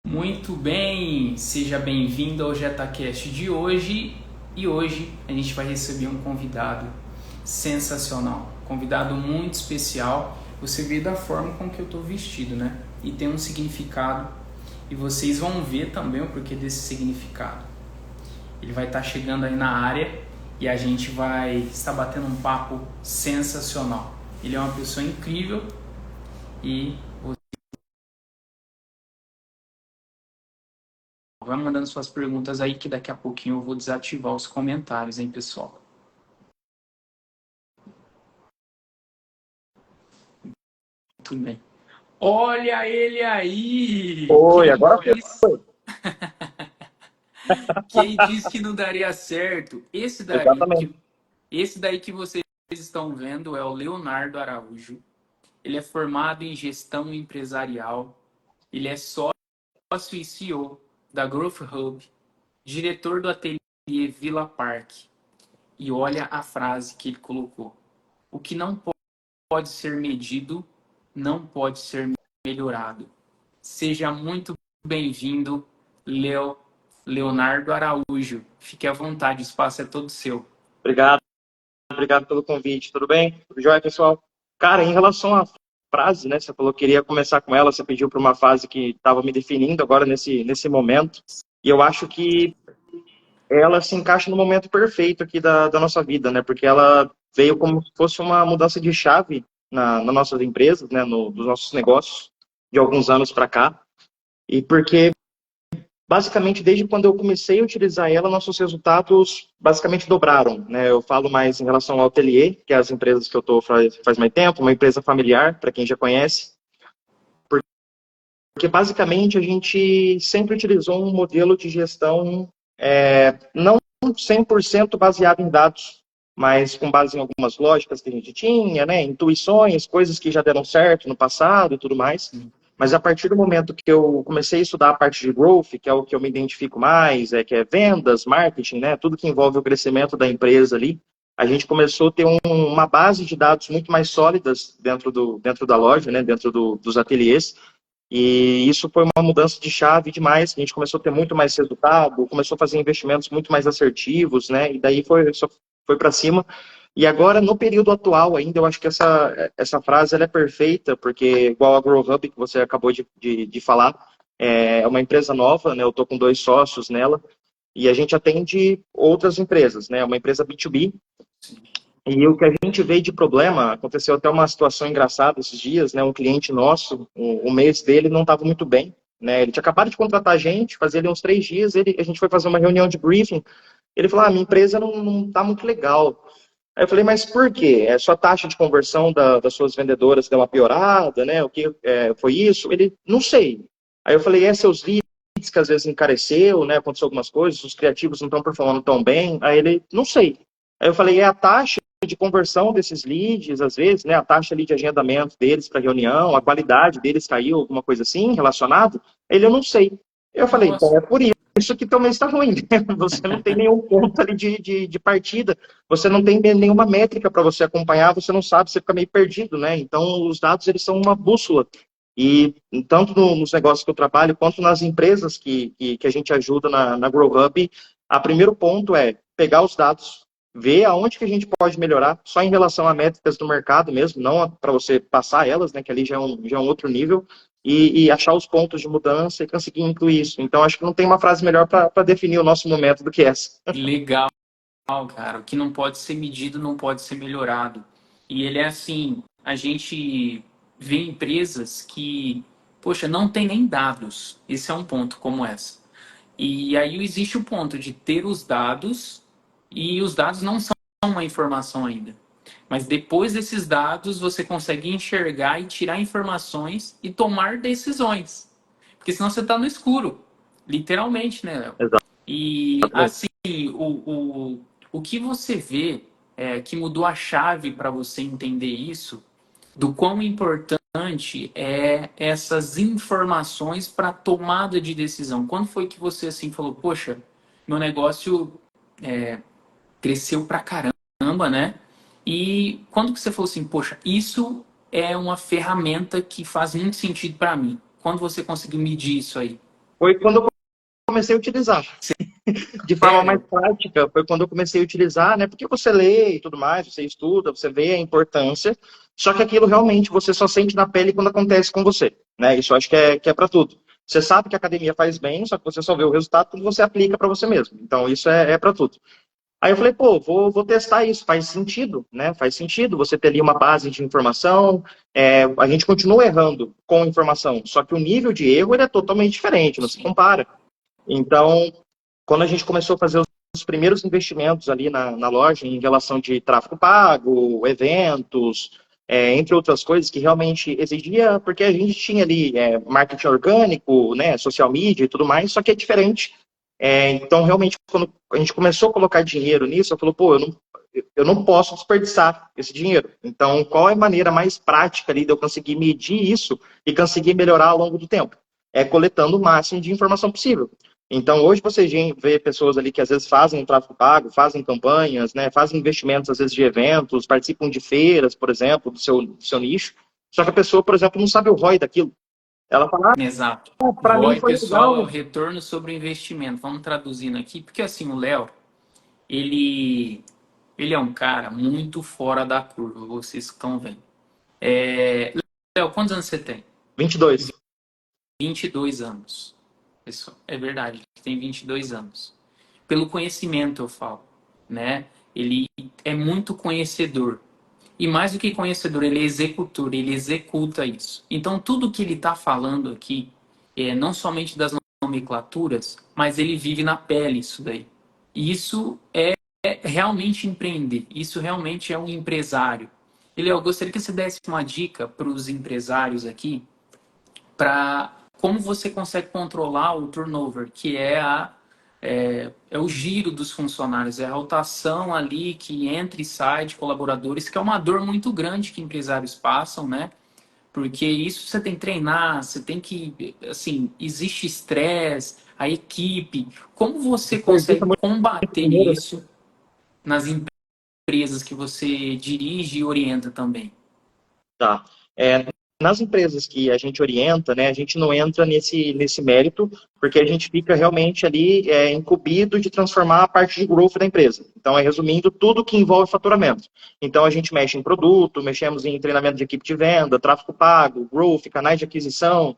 Muito bem, seja bem-vindo ao JetaCast de hoje. E hoje a gente vai receber um convidado sensacional, convidado muito especial. Você vê da forma com que eu estou vestido, né? E tem um significado, e vocês vão ver também o porquê desse significado. Ele vai estar chegando aí na área e a gente vai estar batendo um papo sensacional. Ele é uma pessoa incrível e vai mandando suas perguntas aí que daqui a pouquinho eu vou desativar os comentários, hein, pessoal? Tudo bem. Olha ele aí! Foi, Quem agora disse, quem disse que não daria certo? exatamente. Esse daí que vocês estão vendo é o Leonardo Araújo. Ele é formado em gestão empresarial. Ele é sócio e CEO da Growth Hub, diretor do ateliê Villa Park. E olha a frase que ele colocou. O que não pode ser medido, não pode ser melhorado. Seja muito bem-vindo, Leonardo Araújo. Fique à vontade, o espaço é todo seu. Obrigado, obrigado pelo convite. Tudo bem? Tudo jóia, pessoal? Cara, em relação à frase, né? Você falou que queria começar com ela, você pediu para uma fase que estava me definindo agora nesse momento. E eu acho que ela se encaixa no momento perfeito aqui da nossa vida, né? Porque ela veio como se fosse uma mudança de chave nas nossas empresas, né? Nos nossos negócios, de alguns anos para cá. E porque basicamente, desde quando eu comecei a utilizar ela, nossos resultados basicamente dobraram, né? Eu falo mais em relação ao ateliê, que é as empresas que eu estou faz mais tempo, uma empresa familiar, para quem já conhece, porque basicamente a gente sempre utilizou um modelo de gestão não 100% baseado em dados, mas com base em algumas lógicas que a gente tinha, né? Intuições, coisas que já deram certo no passado e tudo mais. Mas a partir do momento que eu comecei a estudar a parte de growth, que é o que eu me identifico mais, que é vendas, marketing, né, tudo que envolve o crescimento da empresa ali, a gente começou a ter uma base de dados muito mais sólidas dentro da loja, né, dentro dos ateliês, e isso foi uma mudança de chave demais, que a gente começou a ter muito mais resultado, começou a fazer investimentos muito mais assertivos, né, e daí só foi para cima. E agora, no período atual ainda, eu acho que essa frase ela é perfeita, porque igual a Grow Hub, que você acabou de falar, é uma empresa nova, né, eu estou com 2 sócios nela, e a gente atende outras empresas, né, uma empresa B2B, e o que a gente vê de problema, aconteceu até uma situação engraçada esses dias, né? Um cliente nosso, o mês dele não estava muito bem, né? Ele tinha acabado de contratar a gente, fazia ali uns 3 dias, a gente foi fazer uma reunião de briefing, ele falou, minha empresa não tá muito legal. Aí eu falei, mas por quê? É sua taxa de conversão das suas vendedoras deu uma piorada, né? O que foi isso? Ele, não sei. Aí eu falei, seus leads que às vezes encareceu, né? Aconteceu algumas coisas, os criativos não estão performando tão bem. Aí ele, não sei. Aí eu falei, é a taxa de conversão desses leads, às vezes, né? A taxa ali de agendamento deles para reunião, a qualidade deles caiu, alguma coisa assim relacionado? Ele, eu não sei. Eu falei, então Nossa, é por isso que também está ruim, né? Você não tem nenhum ponto ali de partida, você não tem nenhuma métrica para você acompanhar, você não sabe, você fica meio perdido, né? Então, os dados, eles são uma bússola. E tanto nos negócios que eu trabalho, quanto nas empresas que a gente ajuda na Grow Hub, o primeiro ponto é pegar os dados, ver aonde que a gente pode melhorar, só em relação a métricas do mercado mesmo, não para você passar elas, né, que ali já é um outro nível, e achar os pontos de mudança e conseguir incluir isso. Então, acho que não tem uma frase melhor para definir o nosso momento do que essa. legal, cara. O que não pode ser medido não pode ser melhorado. E ele é assim, a gente vê empresas que, poxa, não tem nem dados. Esse é um ponto como essa. E aí existe o ponto de ter os dados e os dados não são uma informação ainda. Mas depois desses dados você consegue enxergar e tirar informações e tomar decisões. Porque senão você está no escuro, literalmente, né, Léo? E Exatamente. assim, o que você vê que mudou a chave para você entender isso, do quão importante é essas informações para tomada de decisão. Quando foi que você assim falou, poxa, meu negócio cresceu pra caramba, né? E quando que você falou assim, poxa, isso é uma ferramenta que faz muito sentido para mim? Quando você conseguiu medir isso aí? Foi quando eu comecei a utilizar. De forma mais Sério? prática, foi quando eu comecei a utilizar, né? Porque você lê e tudo mais, você estuda, você vê a importância, só que aquilo realmente você só sente na pele quando acontece com você, né? Isso eu acho que é para tudo. Você sabe que a academia faz bem, só que você só vê o resultado quando você aplica para você mesmo. Então, isso é para tudo. Aí eu falei, pô, vou testar isso, faz sentido, né? Faz sentido você ter ali uma base de informação. A gente continua errando com informação, só que o nível de erro ele é totalmente diferente, não se Sim. compara. Então, quando a gente começou a fazer os primeiros investimentos ali na loja em relação de tráfego pago, eventos, entre outras coisas que realmente exigia, porque a gente tinha ali marketing orgânico, né, social media e tudo mais, só que é diferente. Então, realmente, quando a gente começou a colocar dinheiro nisso, eu falei, pô, eu não posso desperdiçar esse dinheiro. Então, qual é a maneira mais prática ali de eu conseguir medir isso e conseguir melhorar ao longo do tempo? É coletando o máximo de informação possível. Então, hoje você vê pessoas ali que às vezes fazem tráfego pago, fazem campanhas, né, fazem investimentos às vezes de eventos, participam de feiras, por exemplo, do seu nicho. Só que a pessoa, por exemplo, não sabe o ROI daquilo. Ela fala, Exato. para mim ROI, foi pessoal, é o legal. retorno sobre o investimento. Vamos traduzindo aqui, porque assim, o Léo, ele, ele é um cara muito fora da curva, vocês estão vendo. Léo, quantos anos você tem? 22. 22 anos. Pessoal, é verdade, ele tem 22 anos. Pelo conhecimento eu falo, né? Ele é muito conhecedor. E mais do que conhecedor, ele é executor, ele executa isso. Então, tudo que ele está falando aqui, não somente das nomenclaturas, mas ele vive na pele isso daí. E isso é realmente empreender, isso realmente é um empresário. E, Léo, eu gostaria que você desse uma dica para os empresários aqui, para como você consegue controlar o turnover, que é o giro dos funcionários, é a rotação ali que entra e sai de colaboradores, que é uma dor muito grande que empresários passam, né? Porque isso você tem que treinar, você tem que, assim, existe estresse, a equipe. Como você Acredita consegue muito combater dinheiro, né? isso nas empresas que você dirige e orienta também? Tá. Nas empresas que a gente orienta, né, a gente não entra nesse mérito, porque a gente fica realmente ali incumbido de transformar a parte de growth da empresa. Então, resumindo, tudo que envolve faturamento. Então, a gente mexe em produto, mexemos em treinamento de equipe de venda, tráfego pago, growth, canais de aquisição,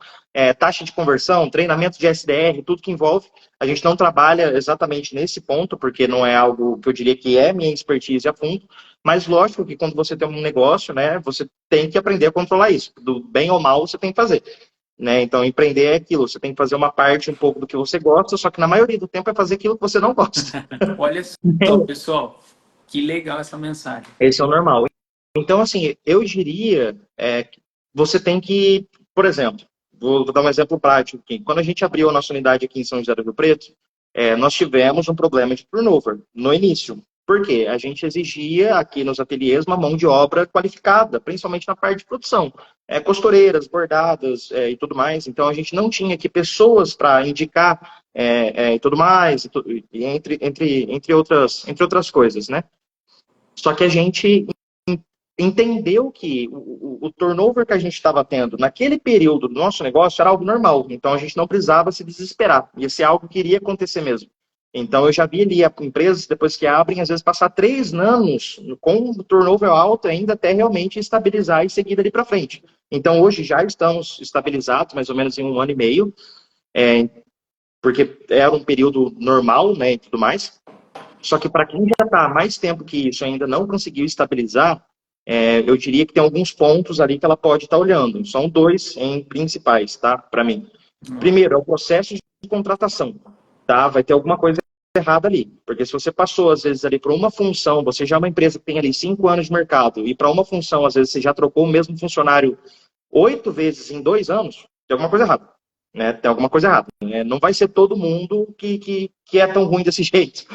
taxa de conversão, treinamento de SDR, tudo que envolve. A gente não trabalha exatamente nesse ponto, porque não é algo que eu diria que é minha expertise a fundo, mas lógico que quando você tem um negócio, né, você tem que aprender a controlar isso. Do bem ou mal, você tem que fazer. Né? Então, empreender é aquilo. Você tem que fazer uma parte um pouco do que você gosta, só que na maioria do tempo é fazer aquilo que você não gosta. Olha só, pessoal, que legal essa mensagem. Esse é o normal. Então, assim, eu diria que você tem que, por exemplo, vou dar um exemplo prático aqui. Quando a gente abriu a nossa unidade aqui em São José do Rio Preto, nós tivemos um problema de turnover no início. Por quê? A gente exigia aqui nos ateliês uma mão de obra qualificada, principalmente na parte de produção. Costureiras, bordadas e tudo mais. Então, a gente não tinha aqui pessoas para indicar e tudo mais, entre outras coisas, né? Só que a gente entendeu que o turnover que a gente estava tendo naquele período do nosso negócio era algo normal. Então a gente não precisava se desesperar. Ia ser algo que iria acontecer mesmo. Então eu já vi ali empresas, depois que abrem, às vezes passar 3 anos com o turnover alto ainda até realmente estabilizar e seguir dali para frente. Então hoje já estamos estabilizados, mais ou menos em 1 ano e meio, porque era um período normal, né, e tudo mais. Só que para quem já está há mais tempo que isso ainda não conseguiu estabilizar, eu diria que tem alguns pontos ali que ela pode estar olhando. São dois em principais, tá? Para mim. Primeiro, é o processo de contratação, tá? Vai ter alguma coisa errada ali. Porque se você passou, às vezes, ali por uma função, você já é uma empresa que tem ali 5 anos de mercado, e para uma função, às vezes, você já trocou o mesmo funcionário 8 vezes em 2 anos, tem alguma coisa errada. Né? Tem alguma coisa errada. Não vai ser todo mundo que é tão ruim desse jeito.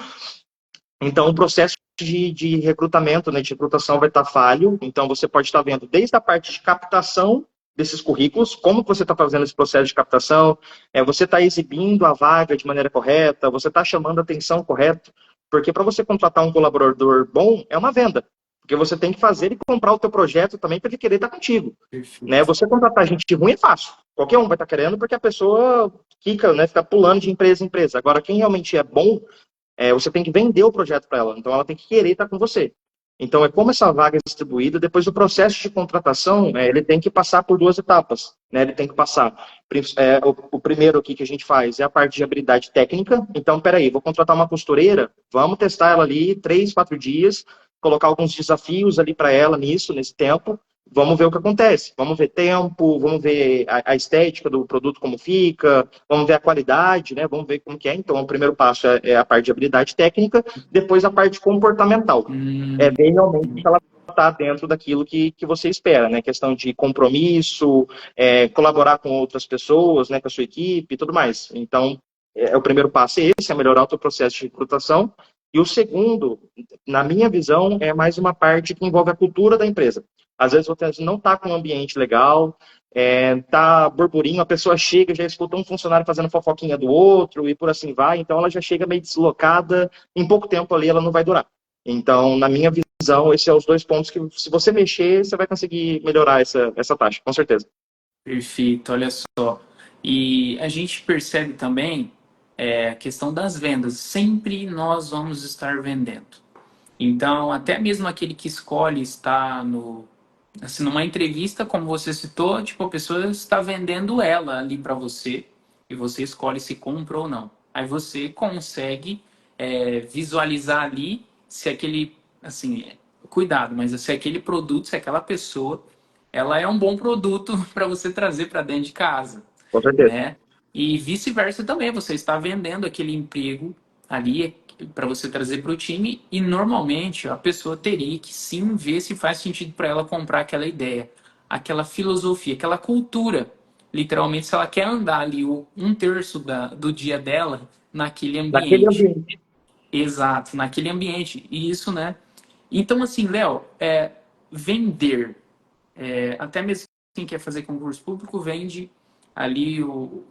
Então, o processo de recrutamento, né, de recrutação vai estar falho. Então, você pode estar vendo desde a parte de captação desses currículos, como você está fazendo esse processo de captação, você está exibindo a vaga de maneira correta, você está chamando a atenção correta, porque para você contratar um colaborador bom, é uma venda. Porque você tem que fazer ele comprar o teu projeto também para ele querer estar contigo. Né? Perfeito. Você contratar gente ruim é fácil. Qualquer um vai estar querendo, porque a pessoa fica, né, fica pulando de empresa em empresa. Agora, quem realmente é bom, você tem que vender o projeto para ela. Então, ela tem que querer estar com você. Então, é como essa vaga é distribuída. Depois, o processo de contratação, ele tem que passar por duas etapas. Né? Ele tem que passar. O primeiro aqui que a gente faz é a parte de habilidade técnica. Então, peraí, vou contratar uma costureira, vamos testar ela ali 3, 4 dias, colocar alguns desafios ali para ela nesse tempo. Vamos ver o que acontece. Vamos ver tempo, vamos ver a estética do produto, como fica, vamos ver a qualidade, né? Vamos ver como que é. Então, o primeiro passo é a parte de habilidade técnica, depois a parte comportamental. É ver realmente se ela está dentro daquilo que você espera, né? Questão de compromisso, colaborar com outras pessoas, né? Com a sua equipe e tudo mais. Então, o primeiro passo é esse, é melhorar o teu processo de recrutação. E o segundo, na minha visão, é mais uma parte que envolve a cultura da empresa. Às vezes você não está com um ambiente legal, tá burburinho, a pessoa chega, já escuta um funcionário fazendo fofoquinha do outro e por assim vai, então ela já chega meio deslocada, em pouco tempo ali ela não vai durar. Então, na minha visão, esses são os dois pontos que, se você mexer, você vai conseguir melhorar essa taxa, com certeza. Perfeito, olha só. E a gente percebe também a questão das vendas. Sempre nós vamos estar vendendo. Então, até mesmo aquele que escolhe estar assim, numa entrevista, como você citou, tipo, a pessoa está vendendo ela ali para você e você escolhe se compra ou não. Aí você consegue visualizar ali se aquele, assim, cuidado, mas se aquele produto, se aquela pessoa, ela é um bom produto para você trazer para dentro de casa, Com certeza. né? E vice-versa também, você está vendendo aquele emprego ali para você trazer para o time e normalmente a pessoa teria que sim ver se faz sentido para ela comprar aquela ideia, aquela filosofia, aquela cultura. Literalmente, se ela quer andar ali um terço do dia dela naquele Naquele ambiente. ambiente. Exato, naquele ambiente. E isso, né? Então, assim, Léo, vender, até mesmo quem quer fazer concurso público, vende ali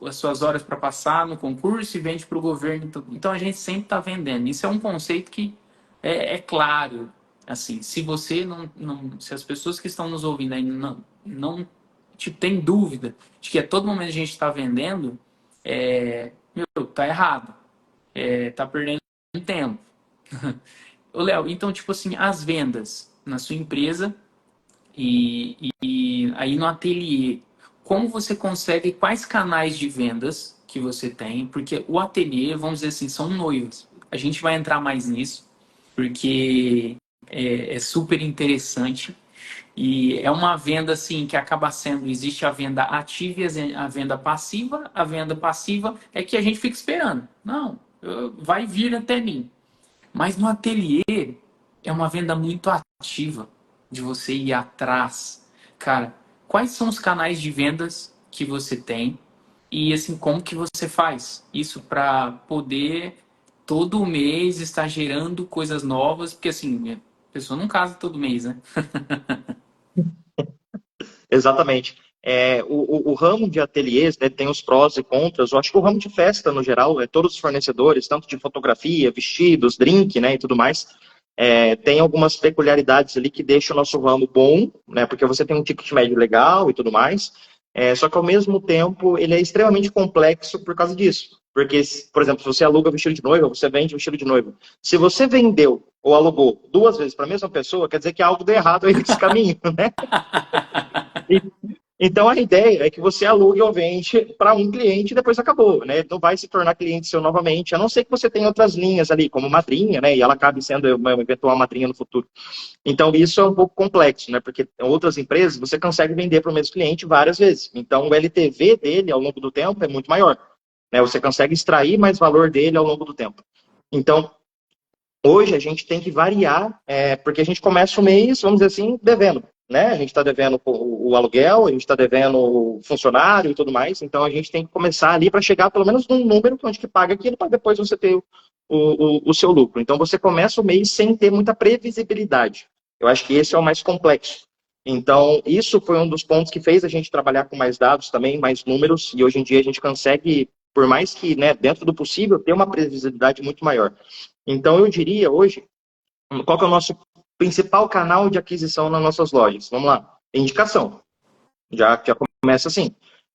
as suas horas para passar no concurso e vende para o governo. Então a gente sempre está vendendo. Isso é um conceito que é claro. Assim, se você se as pessoas que estão nos ouvindo ainda não tipo, tem dúvida de que a todo momento a gente está vendendo, tá errado. Tá perdendo tempo. Ô, Léo, então, tipo assim, as vendas na sua empresa e aí no ateliê, como você consegue, quais canais de vendas que você tem? Porque o ateliê, vamos dizer assim, são noivos. A gente vai entrar mais nisso, porque é super interessante. E é uma venda assim que acaba sendo, existe a venda ativa e a venda passiva. A venda passiva é que a gente fica esperando. Não, vai vir até mim. Mas no ateliê é uma venda muito ativa de você ir atrás. Cara, quais são os canais de vendas que você tem e assim como que você faz isso para poder todo mês estar gerando coisas novas, porque assim, a pessoa não casa todo mês, né? Exatamente. O ramo de ateliês, né, tem os prós e contras. Eu acho que o ramo de festa, no geral, todos os fornecedores, tanto de fotografia, vestidos, drink, né, e tudo mais, tem algumas peculiaridades ali que deixam o nosso ramo bom, né, porque você tem um ticket médio legal e tudo mais, só que ao mesmo tempo ele é extremamente complexo por causa disso. Porque, por exemplo, se você aluga vestido de noiva, você vende vestido de noiva. Se você vendeu ou alugou 2 vezes para a mesma pessoa, quer dizer que algo deu errado aí nesse caminho, né? Então, a ideia é que você alugue ou vende para um cliente e depois acabou, né? Ele não vai se tornar cliente seu novamente, a não ser que você tenha outras linhas ali, como madrinha, né? E ela acabe sendo uma eventual madrinha no futuro. Então, isso é um pouco complexo, né? Porque em outras empresas você consegue vender para o mesmo cliente várias vezes. Então, o LTV dele ao longo do tempo é muito maior, né? Você consegue extrair mais valor dele ao longo do tempo. Então, hoje a gente tem que variar, porque a gente começa o mês, vamos dizer assim, devendo. Né? A gente está devendo o aluguel, a gente está devendo o funcionário e tudo mais, então a gente tem que começar ali para chegar pelo menos num número onde que paga aquilo para depois você ter o seu lucro. Então você começa o mês sem ter muita previsibilidade. Eu acho que esse é o mais complexo. Então, isso foi um dos pontos que fez a gente trabalhar com mais dados também, mais números, e hoje em dia a gente consegue, por mais que, né, dentro do possível, ter uma previsibilidade muito maior. Então, eu diria hoje, qual que é o nosso principal canal de aquisição nas nossas lojas? Vamos lá, indicação. Já começa assim.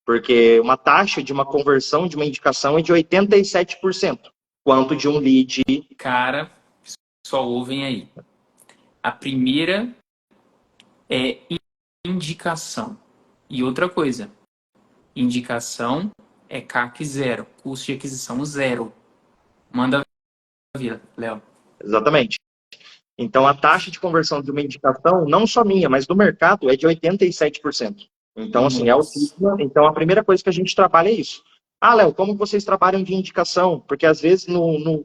Porque uma taxa de uma conversão de uma indicação é de 87%, quanto de um lead. Cara, só ouvem aí. A primeira é indicação. E outra coisa, indicação é CAC zero, custo de aquisição zero. Manda vir, Léo. Exatamente. Então, a taxa de conversão de uma indicação, não só minha, mas do mercado, é de 87%. Então, assim, é altíssima. Então, a primeira coisa que a gente trabalha é isso. Ah, Léo, como vocês trabalham de indicação? Porque, às vezes, no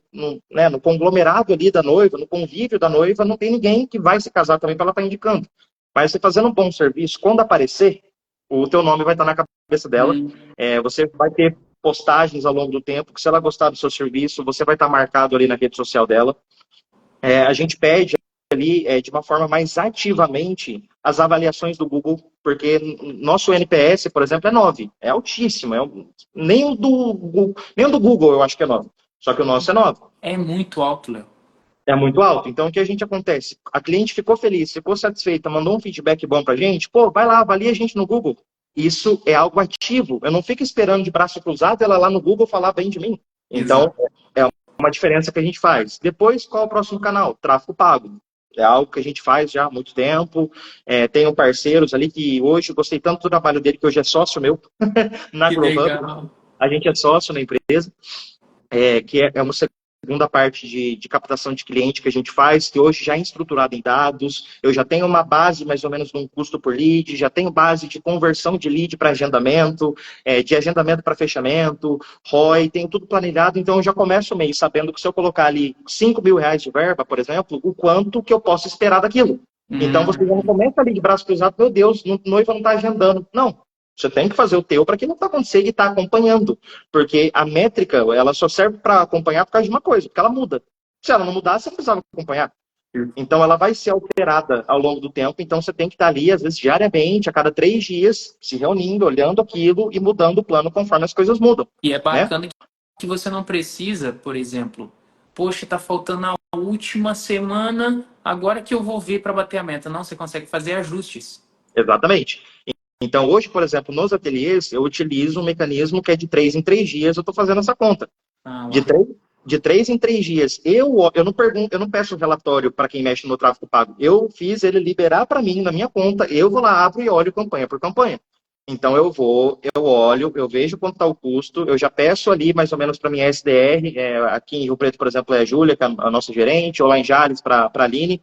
conglomerado ali da noiva, no convívio da noiva, não tem ninguém que vai se casar também para ela estar indicando. Mas você fazendo um bom serviço, quando aparecer, o teu nome vai estar na cabeça dela. Você vai ter postagens ao longo do tempo, que se ela gostar do seu serviço, você vai estar marcado ali na rede social dela. A gente pede ali de uma forma mais ativamente as avaliações do Google, porque nosso NPS, por exemplo, é 9, é altíssimo, nem o do Google eu acho que é 9, só que o nosso é 9. É muito alto, Léo. É muito alto. Então, o que a gente acontece? A cliente ficou feliz, ficou satisfeita, mandou um feedback bom pra gente, pô, vai lá, avalia a gente no Google. Isso é algo ativo. Eu não fico esperando de braço cruzado ela lá no Google falar bem de mim. Então, é uma diferença que a gente faz. Depois, qual é o próximo canal? Tráfego pago. É algo que a gente faz já há muito tempo. Tenho parceiros ali que hoje eu gostei tanto do trabalho dele que hoje é sócio meu na GrowHub. A gente é sócio na empresa, que é uma segunda parte de captação de cliente que a gente faz, que hoje já é estruturado em dados. Eu já tenho uma base mais ou menos de um custo por lead, já tenho base de conversão de lead para agendamento, de agendamento para fechamento, ROI, tenho tudo planilhado, então eu já começo o mês sabendo que se eu colocar ali R$ 5.000 de verba, por exemplo, o quanto que eu posso esperar daquilo. Então você já não começa ali de braço cruzado, meu Deus, noiva não está agendando. Não. Você tem que fazer o teu para que não acontecer e estar acompanhando. Porque a métrica, ela só serve para acompanhar por causa de uma coisa, porque ela muda. Se ela não mudar, você não precisava acompanhar. Então, ela vai ser alterada ao longo do tempo. Então, você tem que estar ali, às vezes, diariamente, a cada 3 dias, se reunindo, olhando aquilo e mudando o plano conforme as coisas mudam. E é bacana que você não precisa, por exemplo, poxa, tá faltando a última semana, agora que eu vou ver para bater a meta. Não, você consegue fazer ajustes. Exatamente. Então, hoje, por exemplo, nos ateliês, eu utilizo um mecanismo que é de 3 em 3 dias, eu estou fazendo essa conta. De 3 em 3 dias. Eu não peço relatório para quem mexe no tráfego pago. Eu fiz ele liberar para mim, na minha conta, eu vou lá, abro e olho campanha por campanha. Então, eu olho, eu vejo quanto está o custo, eu já peço ali mais ou menos para minha SDR, aqui em Rio Preto, por exemplo, é a Júlia, que é a nossa gerente, ou lá em Jales, para a Aline,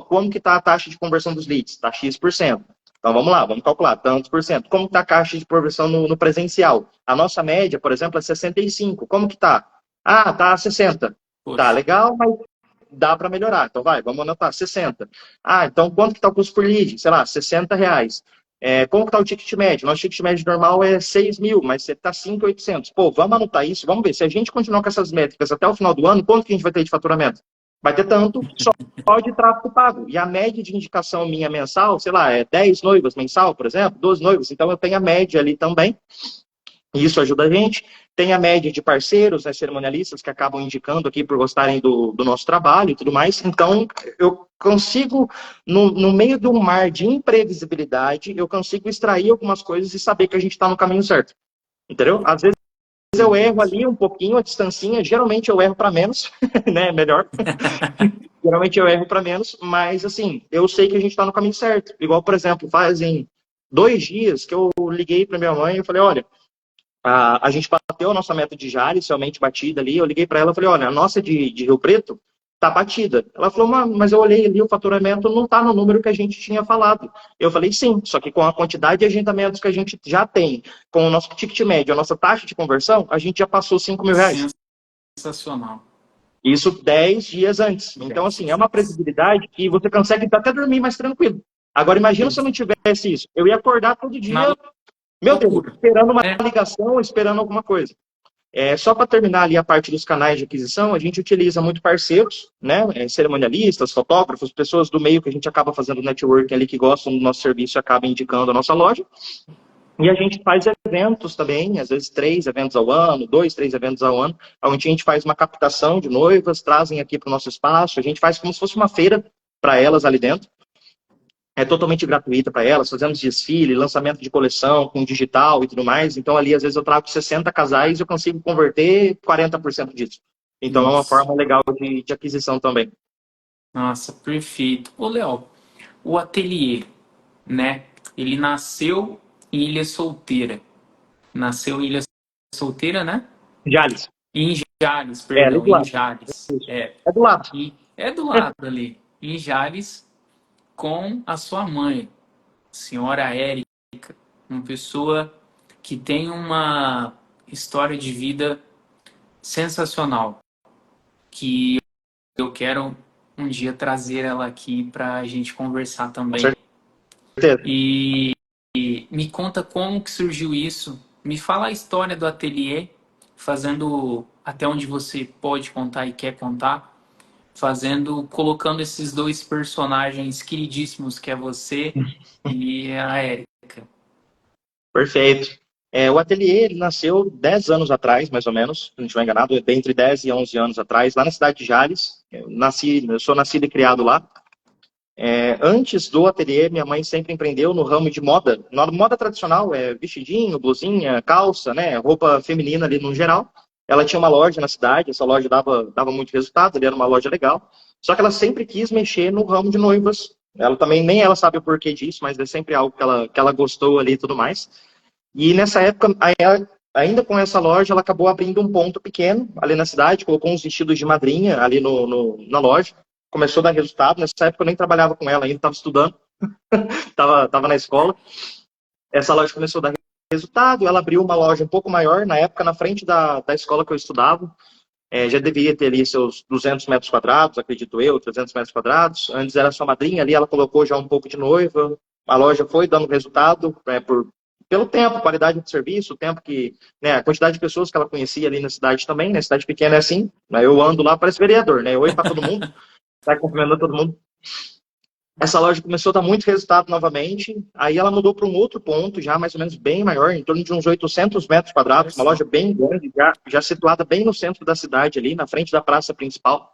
como que está a taxa de conversão dos leads? Está X%. Então, vamos lá, vamos calcular, tantos por cento. Como está a taxa de conversão no presencial? A nossa média, por exemplo, é 65. Como que está? Ah, tá 60. Poxa. Tá legal, mas dá para melhorar. Então, vamos anotar, 60. Ah, então quanto que está o custo por lead? Sei lá, R$60. Como que está o ticket médio? Nosso ticket médio normal é 6.000, mas você está 5.800. Pô, vamos anotar isso, vamos ver. Se a gente continuar com essas métricas até o final do ano, quanto que a gente vai ter de faturamento? Vai ter tanto só de tráfego pago. E a média de indicação minha mensal, sei lá, é 10 noivas mensal, por exemplo, 12 noivas. Então, eu tenho a média ali também. E isso ajuda a gente. Tem a média de parceiros, cerimonialistas, que acabam indicando aqui por gostarem do nosso trabalho e tudo mais. Então, eu consigo, no meio de um mar de imprevisibilidade, eu consigo extrair algumas coisas e saber que a gente está no caminho certo. Entendeu? Às vezes, eu erro ali um pouquinho, a distancinha, geralmente eu erro para menos, né, melhor. Geralmente eu erro para menos, mas assim, eu sei que a gente está no caminho certo. Igual, por exemplo, fazem 2 dias que eu liguei para minha mãe e falei, olha, a gente bateu a nossa meta de Jales, realmente batida ali, eu liguei para ela e falei, olha, a nossa de Rio Preto tá batida. Ela falou, mas eu olhei ali, o faturamento não tá no número que a gente tinha falado. Eu falei, sim, só que com a quantidade de agendamentos que a gente já tem, com o nosso ticket médio, a nossa taxa de conversão, a gente já passou R$5.000. Sensacional. Isso 10 dias antes. Então, assim, é uma previsibilidade que você consegue até dormir mais tranquilo. Agora, imagina se eu não tivesse isso. Eu ia acordar todo dia, meu Deus, esperando uma ligação, esperando alguma coisa. Só para terminar ali a parte dos canais de aquisição, a gente utiliza muito parceiros, né? Cerimonialistas, fotógrafos, pessoas do meio que a gente acaba fazendo networking ali, que gostam do nosso serviço e acabam indicando a nossa loja. E a gente faz eventos também, às vezes 3 eventos ao ano, 2, 3 eventos ao ano, onde a gente faz uma captação de noivas, trazem aqui para o nosso espaço, a gente faz como se fosse uma feira para elas ali dentro. é totalmente gratuita para elas, fazemos desfile, lançamento de coleção com digital e tudo mais. Então, ali, às vezes, eu trago 60 casais e eu consigo converter 40% disso. Então, é uma Nossa, forma legal de aquisição também. nossa, perfeito. Ô, Léo, o ateliê, né? Ele nasceu em Ilha Solteira. Nasceu em Ilha Solteira, né? Jales, Em Jales, ali perdão, do em lado. Jales. É. É do lado. E é do lado ali, em Jales, com a sua mãe, senhora Érica, uma pessoa que tem uma história de vida sensacional, que eu quero um dia trazer ela aqui para a gente conversar Com também. certeza. E me conta como que surgiu isso. Me fala a história do ateliê, fazendo até onde você pode contar e quer contar, fazendo, colocando esses dois personagens queridíssimos que é você e a Érica. Perfeito. O ateliê ele nasceu 10 anos atrás, mais ou menos, se não estiver enganado, bem entre 10 e 11 anos atrás, lá na cidade de Jales. Eu sou nascido e criado lá. Antes do ateliê, minha mãe sempre empreendeu no ramo de moda. Na moda tradicional, vestidinho, blusinha, calça, né, roupa feminina ali no geral. Ela tinha uma loja na cidade, essa loja dava muito resultado, ali era uma loja legal. Só que ela sempre quis mexer no ramo de noivas. Ela também, nem ela sabe o porquê disso, mas é sempre algo que ela gostou ali e tudo mais. E nessa época, ainda com essa loja, ela acabou abrindo um ponto pequeno ali na cidade, colocou uns vestidos de madrinha ali na loja. Começou a dar resultado. Nessa época eu nem trabalhava com ela ainda, estava estudando, estava na escola. Essa loja começou a dar resultado, ela abriu uma loja um pouco maior, na época, na frente da escola que eu estudava. Já deveria ter ali seus 200 metros quadrados, acredito eu, 300 metros quadrados. Antes era sua madrinha ali, ela colocou já um pouco de noiva. A loja foi dando resultado, pelo tempo, qualidade de serviço, o tempo que, né, a quantidade de pessoas que ela conhecia ali na cidade também, né, cidade pequena é assim, né, eu ando lá, parece vereador, né, oi para todo mundo, sai cumprimentando todo mundo. Essa loja começou a dar muito resultado novamente, aí ela mudou para um outro ponto, já mais ou menos bem maior, em torno de uns 800 metros Olha quadrados, uma só. loja bem grande, já situada bem no centro da cidade ali, na frente da praça principal.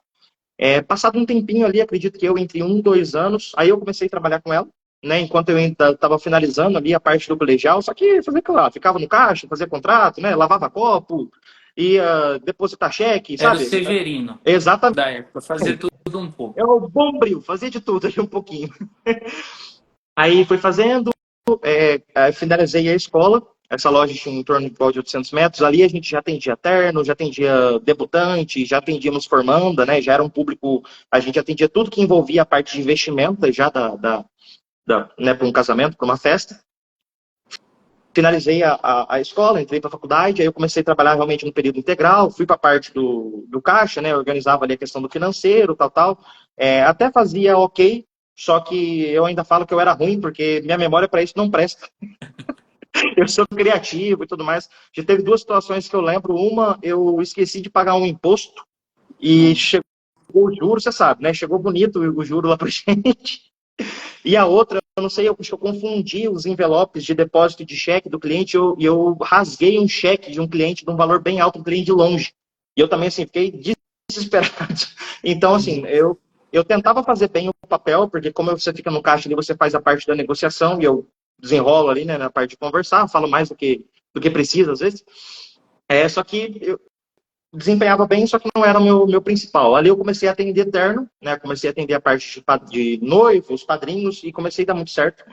Passado um tempinho ali, acredito que eu, entre 1, 2 anos, aí eu comecei a trabalhar com ela, né, enquanto eu ainda estava finalizando ali a parte do colegial, só que fazia aquilo lá, ficava no caixa, fazia contrato, né, lavava copo, ia depositar cheque, Era o sabe? Severino Exatamente. da época, fazer tudo um pouco. É o bombril, fazia de tudo ali um pouquinho. Aí fui fazendo, finalizei a escola, essa loja tinha em torno de 800 metros, ali a gente já atendia terno, já atendia debutante, já atendíamos formanda, né, já era um público, a gente atendia tudo que envolvia a parte de investimento já né, para um casamento, para uma festa. Finalizei a escola, entrei para a faculdade, aí eu comecei a trabalhar realmente no período integral, fui para a parte do caixa, né, organizava ali a questão do financeiro, tal. Até fazia ok, só que eu ainda falo que eu era ruim, porque minha memória para isso não presta. Eu sou criativo e tudo mais. Já teve duas situações que eu lembro. Uma, eu esqueci de pagar um imposto e chegou o juro, você sabe, né? Chegou bonito o juro lá pra gente. E a outra, eu não sei, eu acho que eu confundi os envelopes de depósito de cheque do cliente e eu rasguei um cheque de um cliente de um valor bem alto, um cliente de longe. E eu também, assim, fiquei desesperado. Então, assim, eu tentava fazer bem o papel, porque como você fica no caixa ali, você faz a parte da negociação e eu desenrolo ali, né, na parte de conversar, falo mais do que precisa, às vezes. Só que eu desempenhava bem, só que não era o meu principal. Ali eu comecei a atender terno, né? Comecei a atender a parte de noivos, padrinhos, e comecei a dar muito certo.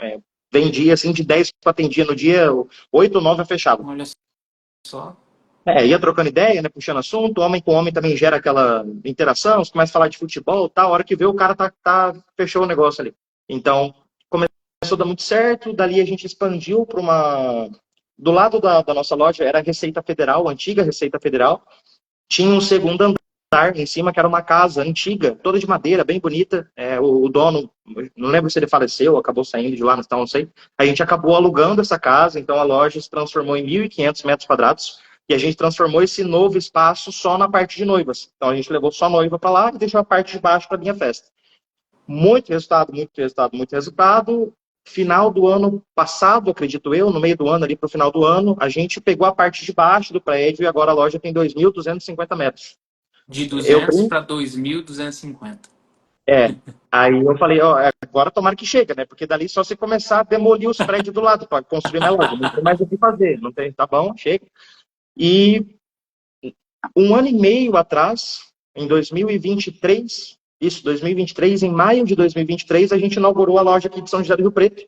Vendia, assim, de 10 que eu atendia no dia, 8 ou 9 eu fechava. Olha só. Ia trocando ideia, né? Puxando assunto, homem com homem também gera aquela interação, você começa a falar de futebol, tal, a hora que vê o cara fechou o negócio ali. Então, começou a dar muito certo, dali a gente expandiu para uma... Do lado da nossa loja era a Receita Federal, a antiga Receita Federal, tinha um segundo andar em cima, que era uma casa antiga, toda de madeira, bem bonita. O dono, não lembro se ele faleceu, acabou saindo de lá, então não sei. A gente acabou alugando essa casa, então a loja se transformou em 1.500 metros quadrados. E a gente transformou esse novo espaço só na parte de noivas. Então a gente levou só noiva para lá e deixou a parte de baixo para minha festa. Muito resultado, muito resultado, muito resultado. Final do ano passado, acredito eu, no meio do ano, ali para o final do ano, a gente pegou a parte de baixo do prédio e agora a loja tem 2.250 metros. De Eu 200 brinco, para 2.250. É. Aí eu falei, ó, agora tomara que chega, né? Porque dali só você começar a demolir os prédios do lado para construir minha loja. Não tem mais o que fazer, não tem, tá bom, chega. E um ano e meio atrás, em 2023, isso, 2023, em maio de 2023, a gente inaugurou a loja aqui de São José do Rio Preto,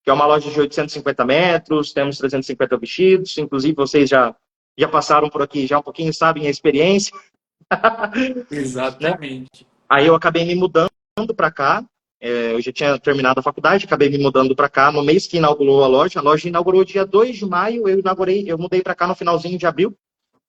que é uma loja de 850 metros, temos 350 vestidos, inclusive vocês já passaram por aqui, já um pouquinho sabem a experiência, né? Exatamente. Aí eu acabei me mudando para cá, eu já tinha terminado a faculdade, acabei me mudando para cá no mês que inaugurou a loja inaugurou dia 2 de maio, eu mudei para cá no finalzinho de abril,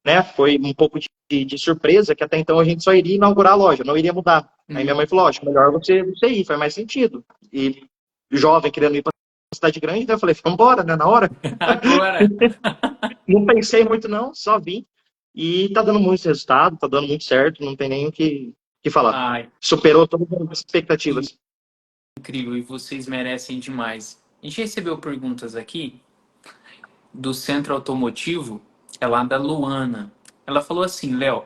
né? Foi um pouco de surpresa, que até então a gente só iria inaugurar a loja, não iria mudar. Aí minha Hum. mãe falou, acho melhor você ir, faz mais sentido. E jovem querendo ir para cidade grande, né? Eu falei, vamos embora, né? Na hora. Agora. Não pensei muito não, só vim. E tá dando muito resultado, tá dando muito certo, não tem nem o que falar. Ai, Superou todas as expectativas. incrível, e vocês merecem demais. A gente recebeu perguntas aqui do Centro Automotivo, é lá da Luana. Ela falou assim, Léo,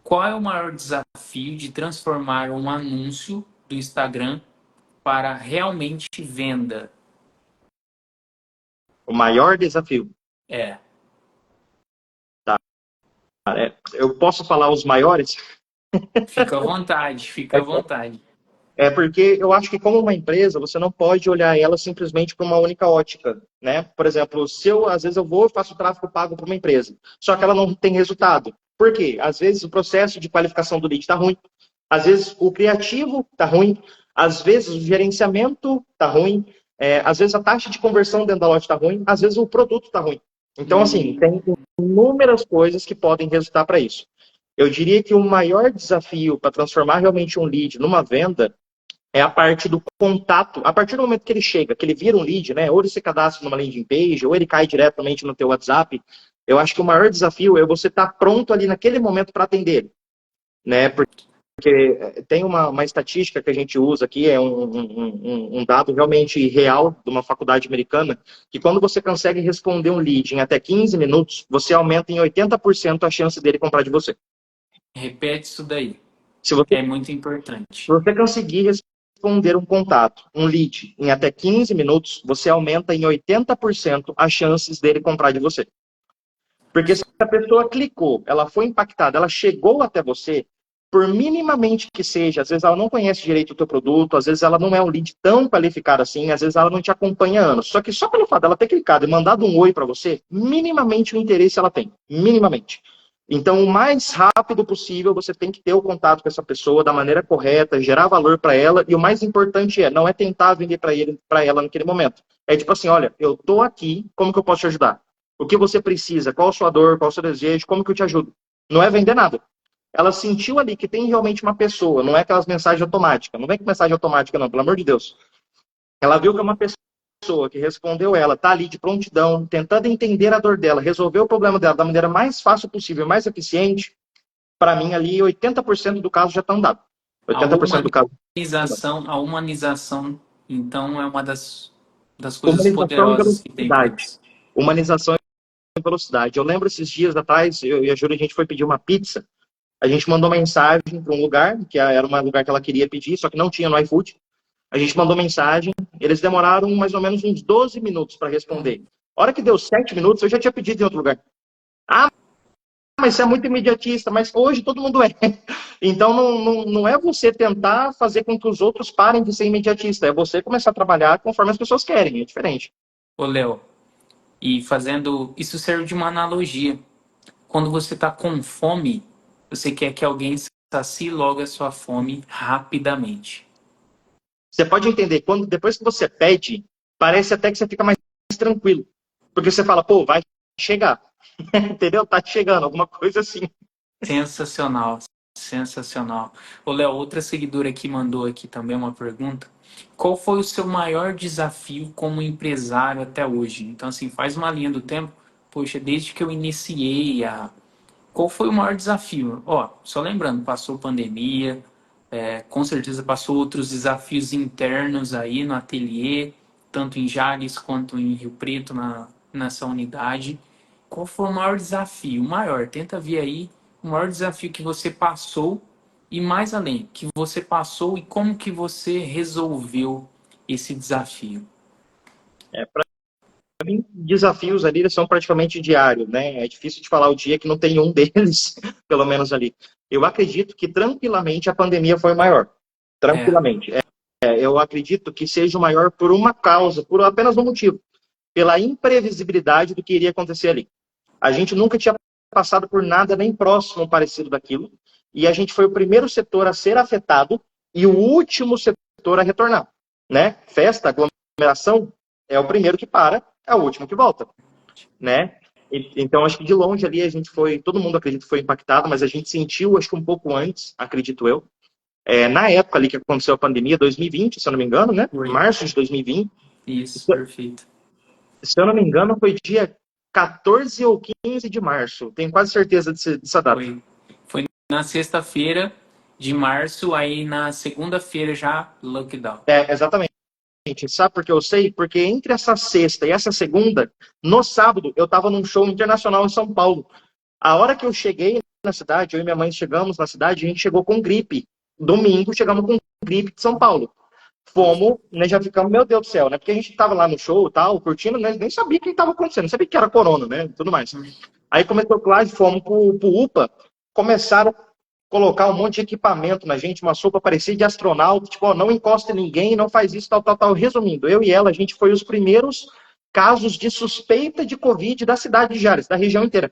qual é o maior desafio de transformar um anúncio do Instagram para realmente venda? O maior desafio. É, Eu posso falar os maiores? fica à vontade, fica à vontade. É porque eu acho que como uma empresa, você não pode olhar ela simplesmente para uma única ótica, né? Por exemplo, se eu, às vezes eu vou e faço tráfego pago para uma empresa, só que ela não tem resultado. Por quê? Às vezes o processo de qualificação do lead está ruim, às vezes o criativo está ruim, às vezes o gerenciamento está ruim, às vezes a taxa de conversão dentro da loja está ruim, às vezes o produto está ruim. Então, assim, Hum, tem inúmeras coisas que podem resultar para isso. Eu diria que o maior desafio para transformar realmente um lead numa venda é a parte do contato. A partir do momento que ele chega, que ele vira um lead, né? Ou ele se cadastra numa landing page, ou ele cai diretamente no teu WhatsApp. Eu acho que o maior desafio é você estar pronto ali naquele momento para atender ele, né? Porque tem uma estatística que a gente usa aqui, é um dado realmente real de uma faculdade americana, que quando você consegue responder um lead em até 15 minutos, você aumenta em 80% a chance dele comprar de você. repete isso daí. Se você É muito Se importante. você conseguir responder um contato, um lead, em até 15 minutos, você aumenta em 80% as chances dele comprar de você. Porque se a pessoa clicou, ela foi impactada, ela chegou até você, por minimamente que seja, às vezes ela não conhece direito o teu produto, às vezes ela não é um lead tão qualificado assim, às vezes ela não te acompanha há anos. Só que só pelo fato dela ter clicado e mandado um oi para você, minimamente o interesse ela tem. Minimamente. Então, o mais rápido possível, você tem que ter o contato com essa pessoa da maneira correta, gerar valor para ela, e o mais importante não é tentar vender para ela naquele momento. É tipo assim, olha, eu tô aqui, como que eu posso te ajudar? O que você precisa? Qual a sua dor? Qual o seu desejo? Como que eu te ajudo? Não é vender nada. Ela sentiu ali que tem realmente uma pessoa, não é aquelas mensagens automáticas. Não vem com mensagem automática, não, pelo amor de Deus. Ela viu que é uma pessoa que respondeu ela, tá ali de prontidão, tentando entender a dor dela, resolver o problema dela da maneira mais fácil possível, mais eficiente. Para mim, ali, 80% do caso já está andado. A 80% do caso. a humanização, então, é uma das coisas Humanização e poderosas que tem para velocidade. isso. Humanização e velocidade. Eu lembro esses dias atrás, eu e a Júlia, a gente foi pedir uma pizza. A gente mandou mensagem para um lugar, que era um lugar que ela queria pedir, só que não tinha no iFood. A gente mandou mensagem, eles demoraram mais ou menos uns 12 minutos para responder. A hora que deu 7 minutos, eu já tinha pedido em outro lugar. Ah, mas você é muito imediatista, mas hoje todo mundo é. Então não é você tentar fazer com que os outros parem de ser imediatista, é você começar a trabalhar conforme as pessoas querem, é diferente. Ô, Léo, e fazendo. Isso serve de uma analogia. Quando você está com fome, você quer que alguém sacie logo a sua fome rapidamente. Você pode entender, quando depois que você pede, parece até que você fica mais tranquilo. Porque você fala, pô, vai chegar. Entendeu? Tá chegando, alguma coisa assim. Sensacional, sensacional. Ô, Léo, outra seguidora aqui mandou aqui também uma pergunta. Qual foi o seu maior desafio como empresário até hoje? Então, assim, faz uma linha do tempo. Poxa, desde que eu iniciei a... Qual foi o maior desafio? Ó, só lembrando, passou pandemia, com certeza passou outros desafios internos aí no ateliê, tanto em Jales quanto em Rio Preto, nessa unidade. Qual foi o maior desafio? O maior, tenta ver aí o maior desafio que você passou e mais além, que você passou e como que você resolveu esse desafio? Para mim, desafios ali eles são praticamente diários, né? É difícil de falar o dia que não tem um deles, pelo menos ali. Eu acredito que tranquilamente a pandemia foi maior. É, Tranquilamente. Eu acredito que seja o maior por uma causa, por apenas um motivo, pela imprevisibilidade do que iria acontecer ali. A gente nunca tinha passado por nada nem próximo parecido daquilo, e a gente foi o primeiro setor a ser afetado e o último setor a retornar, né? Festa, aglomeração, é o primeiro que para, é o último que volta, né? Então, acho que de longe ali a gente foi, todo mundo acredita que foi impactado, mas a gente sentiu, acho que um pouco antes, acredito eu, na época ali que aconteceu a pandemia, 2020, se eu não me engano, né? foi. Março de 2020. Isso, perfeito. Se eu não me engano, foi dia 14 ou 15 de março. Tenho quase certeza dessa data. Foi na sexta-feira de março, aí na segunda-feira já lockdown. Exatamente. Sabe por que eu sei? Porque entre essa sexta e essa segunda, no sábado, eu estava num show internacional em São Paulo. A hora que eu cheguei na cidade, eu e minha mãe chegamos na cidade, a gente chegou com gripe. Domingo, chegamos com gripe de São Paulo. Fomos, né, já ficamos, meu Deus do céu, né? Porque a gente estava lá no show e tal, curtindo, né, nem sabia o que estava acontecendo, não sabia que era corona, né? Tudo mais. Aí começou, claro, fomos pro UPA, começaram a colocar um monte de equipamento na gente, uma sopa parecida de astronauta, tipo, ó, não encosta em ninguém, não faz isso, tal, tal, tal. Resumindo, eu e ela, a gente foi os primeiros casos de suspeita de Covid da cidade de Jales, da região inteira.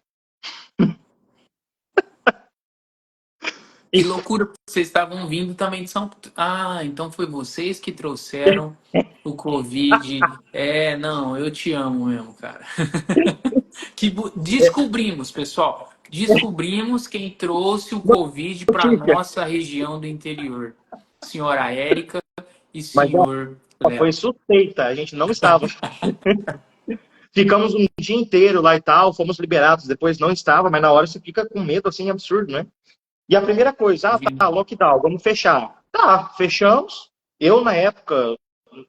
Que E loucura, vocês estavam vindo também de São Paulo. Ah, então foi vocês que trouxeram o Covid. É, não, eu te amo mesmo, cara. Descobrimos, pessoal. Descobrimos quem trouxe o Covid para notícia, nossa região do interior. Senhora Érica e mas ó, senhor foi Léo. suspeita, a gente não estava. Ficamos um dia inteiro lá e tal, fomos liberados, depois não estava, mas na hora você fica com medo, assim, absurdo, né? E a primeira coisa, tá, lockdown, vamos fechar. Tá, fechamos. Eu, na época,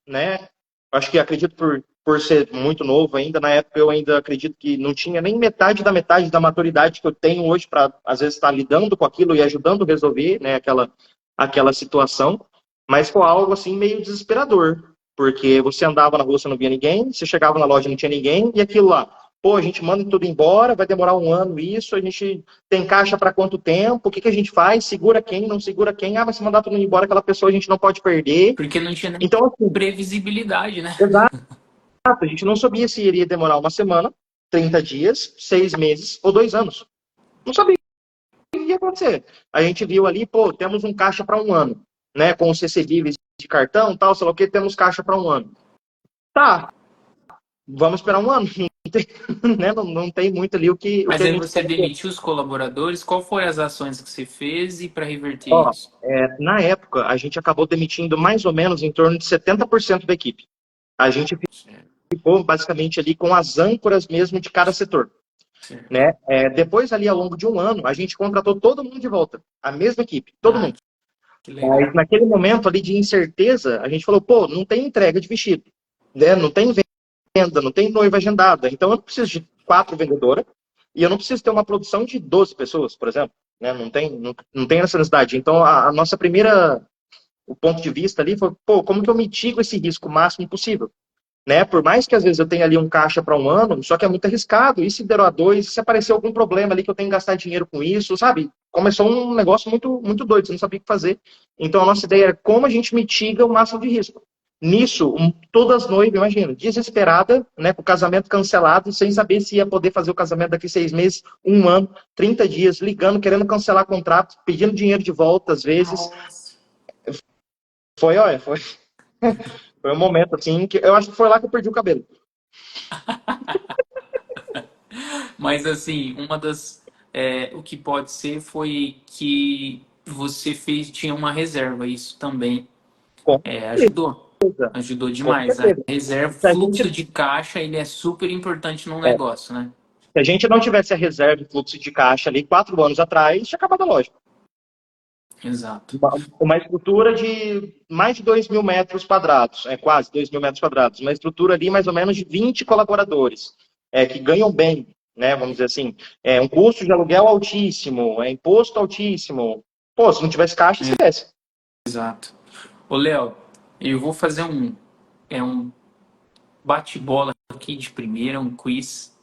né, acho que acredito por ser muito novo ainda, na época eu ainda acredito que não tinha nem metade da maturidade que eu tenho hoje para, às vezes, estar lidando com aquilo e ajudando a resolver, né, aquela situação. Mas foi algo, assim, meio desesperador, porque você andava na rua, você não via ninguém, você chegava na loja, não tinha ninguém, e aquilo lá, pô, a gente manda tudo embora, vai demorar um ano isso, a gente tem caixa para quanto tempo, o que a gente faz, segura quem, não segura quem, vai se mandar tudo embora, aquela pessoa a gente não pode perder. Porque não tinha nem Então, assim, previsibilidade, né? exato, a gente não sabia se iria demorar uma semana, 30 dias, 6 meses ou 2 anos. Não sabia o que ia acontecer. A gente viu ali, pô, temos um caixa para um ano, né, com os recebíveis de cartão, tal, sei lá o que, temos caixa para um ano. Tá, vamos esperar um ano. Não tem, né, não tem muito ali o que Mas a aí gente você pode ter. demitiu os colaboradores. Qual foram as ações que você fez e para reverter Ó, isso? na época, a gente acabou demitindo mais ou menos em torno de 70% da equipe. A gente Certo, ficou basicamente ali com as âncoras mesmo de cada setor. certo. Né? Depois, ali ao longo de um ano, a gente contratou todo mundo de volta, a mesma equipe, todo Ah, mundo. que Mas legal. naquele momento ali de incerteza, a gente falou, pô, não tem entrega de vestido, né? Não tem venda, não tem noiva agendada. Então eu não preciso de 4 vendedoras e eu não preciso ter uma produção de 12 pessoas, por exemplo. Né? Não tem essa necessidade. Então a nossa primeira, o ponto de vista ali foi, pô, como que eu mitigo esse risco o máximo possível? Né? Por mais que às vezes eu tenha ali um caixa para um ano, só que é muito arriscado. E se der a dois, se aparecer algum problema ali que eu tenho que gastar dinheiro com isso, sabe? Começou um negócio muito, muito doido, você não sabia o que fazer. Então a nossa ideia era como a gente mitiga o máximo de risco. Nisso, todas as noivas, imagina, desesperada, né, com o casamento cancelado, sem saber se ia poder fazer o casamento daqui 6 meses, um ano, 30 dias, ligando, querendo cancelar contrato, pedindo dinheiro de volta às vezes. Nossa. Olha, foi um momento assim que eu acho que foi lá que eu perdi o cabelo. Mas assim, o que pode ser foi que você fez, tinha uma reserva. Isso também Com ajudou. certeza, Ajudou com demais. A certeza. reserva, Se a fluxo gente, de caixa, ele é super importante no é, negócio, né? se a gente não tivesse a reserva e fluxo de caixa ali 4 anos atrás, tinha acabado a loja. Exato. Uma estrutura de mais de 2.000 metros quadrados, quase 2.000 metros quadrados. Uma estrutura ali mais ou menos de 20 colaboradores, que ganham bem, né, vamos dizer assim. Um custo de aluguel altíssimo, imposto altíssimo. Pô, se não tivesse caixa, esquece. Exato. Ô, Léo, eu vou fazer um bate-bola aqui de primeira, um quiz.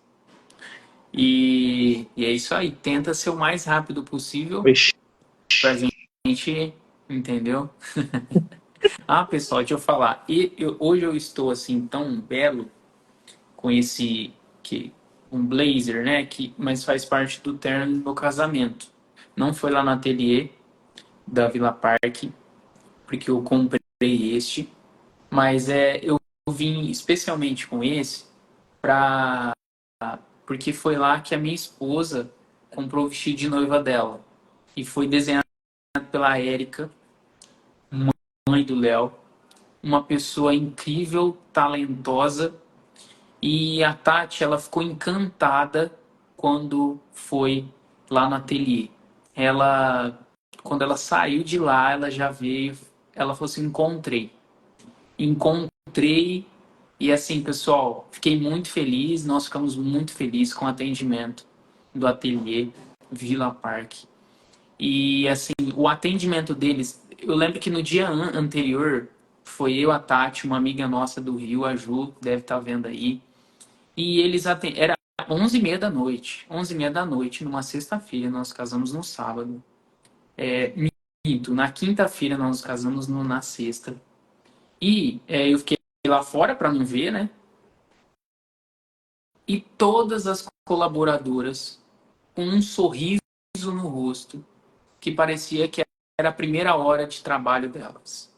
E é isso aí. Tenta ser o mais rápido possível Vixe. pra gente, entendeu? Ah, pessoal, deixa eu falar. Hoje eu estou assim tão belo com esse que um blazer, né? Mas faz parte do terno do meu casamento. Não foi lá no ateliê da Vila Parque, porque eu comprei este, mas eu vim especialmente com esse para porque foi lá que a minha esposa comprou o vestido de noiva dela e foi desenhado pela Érica, mãe do Léo, uma pessoa incrível, talentosa. E a Tati, ela ficou encantada quando foi lá no ateliê. Ela, quando ela saiu de lá, ela já veio, ela falou assim, encontrei, e assim, pessoal, fiquei muito feliz, nós ficamos muito felizes com o atendimento do ateliê Vila Parque. E assim, o atendimento deles, eu lembro que no dia anterior, foi eu, a Tati, uma amiga nossa do Rio, a Ju, deve estar vendo aí, e eles era 11h30 da noite. 11h30 da noite, numa sexta-feira. Nós casamos no sábado. Minto, na quinta-feira nós nos casamos na sexta. E eu fiquei lá fora para não ver, né? E todas as colaboradoras com um sorriso no rosto, que parecia que era a primeira hora de trabalho delas.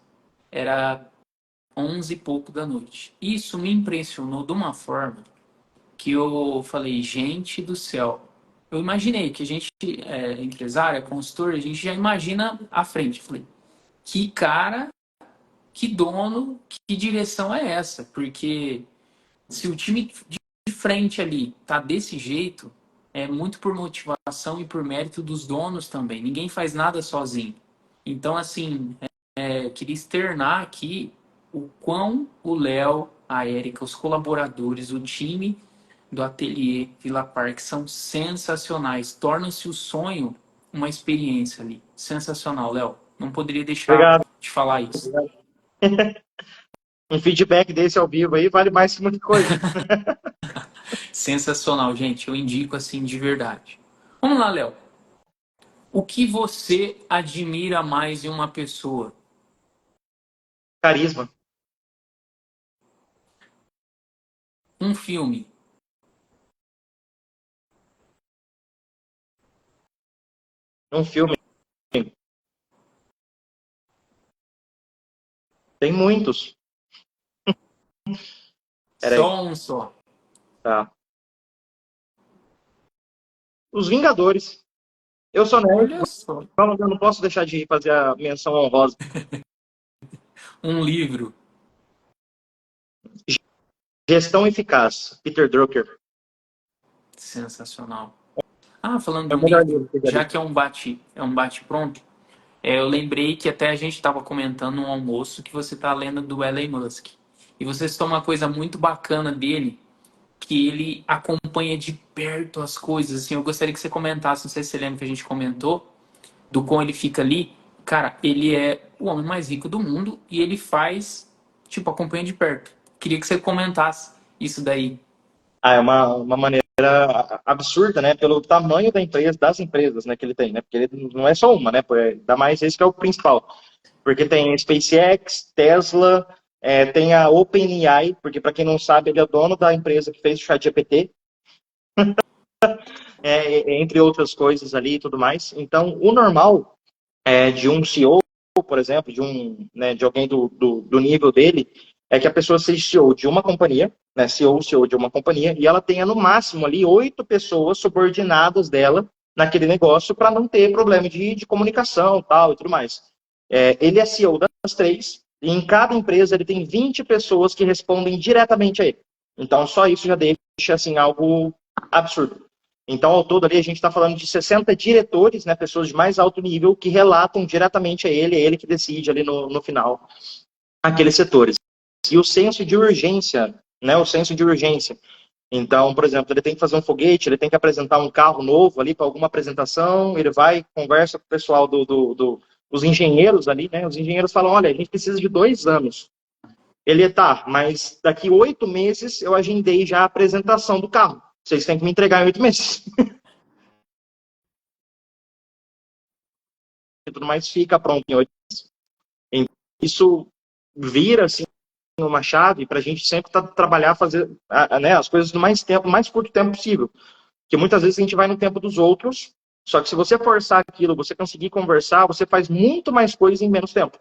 Era 11 e pouco da noite. Isso me impressionou de uma forma que eu falei, gente do céu. Eu imaginei que a gente empresário, é consultor, a gente já imagina à frente. Eu falei, que cara, que dono, que direção é essa? Porque se o time de frente ali tá desse jeito, é muito por motivação e por mérito dos donos também. Ninguém faz nada sozinho. Então, assim, queria externar aqui o quão o Léo, a Érica, os colaboradores, o time do Ateliê Vila Parque são sensacionais. Torna-se o sonho uma experiência ali. Sensacional, Léo. Não poderia deixar Obrigado. de falar isso. Um feedback desse ao vivo aí vale mais que muita coisa. Sensacional, gente. Eu indico assim de verdade. Vamos lá, Léo. O que você admira mais em uma pessoa? Carisma. Um filme. Um filme. Tem muitos. Peraí. Só um só. Tá. Os Vingadores. Eu sou nerd, Olha só. eu não posso deixar de fazer a menção honrosa. Um livro. Gestão Eficaz, Peter Drucker. Sensacional. Ah, falando É o do melhor livro, livro que eu já já li. que é um bate pronto, eu lembrei que até a gente estava comentando no almoço que você está lendo do Elon Musk. E você citou uma coisa muito bacana dele, que ele acompanha de perto as coisas. Assim, eu gostaria que você comentasse, não sei se você lembra que a gente comentou, do como ele fica ali. Cara, ele é o homem mais rico do mundo e ele faz, tipo, acompanha de perto. Queria que você comentasse isso daí. Ah, é uma maneira absurda, né? Pelo tamanho da empresa, das empresas, né, que ele tem, né? Porque ele não é só uma, né? Pô, ainda mais esse que é o principal. Porque tem SpaceX, Tesla, tem a OpenAI, porque para quem não sabe, ele é o dono da empresa que fez o ChatGPT, entre outras coisas ali e tudo mais. Então, o normal de um CEO, por exemplo, de alguém do nível dele, é que a pessoa seja CEO de uma companhia, né, CEO de uma companhia, e ela tenha no máximo ali 8 pessoas subordinadas dela naquele negócio para não ter problema de comunicação tal e tudo mais. Ele é CEO das três, e em cada empresa ele tem 20 pessoas que respondem diretamente a ele. Então, só isso já deixa assim, algo absurdo. Então, ao todo ali, a gente está falando de 60 diretores, né, pessoas de mais alto nível, que relatam diretamente a ele, é ele que decide ali no final aqueles setores. E o senso de urgência, né, o senso de urgência. Então, por exemplo, ele tem que fazer um foguete, ele tem que apresentar um carro novo ali para alguma apresentação, ele vai, conversa com o pessoal dos engenheiros ali, né? Os engenheiros falam, olha, a gente precisa de 2 anos. Ele tá, mas daqui 8 meses eu agendei já a apresentação do carro. Vocês têm que me entregar em 8 meses. E tudo mais fica pronto em 8 meses. Então, isso vira, assim, uma chave para a gente sempre trabalhar, fazer né, as coisas no mais curto tempo possível. Porque muitas vezes a gente vai no tempo dos outros, só que se você forçar aquilo, você conseguir conversar, você faz muito mais coisas em menos tempo.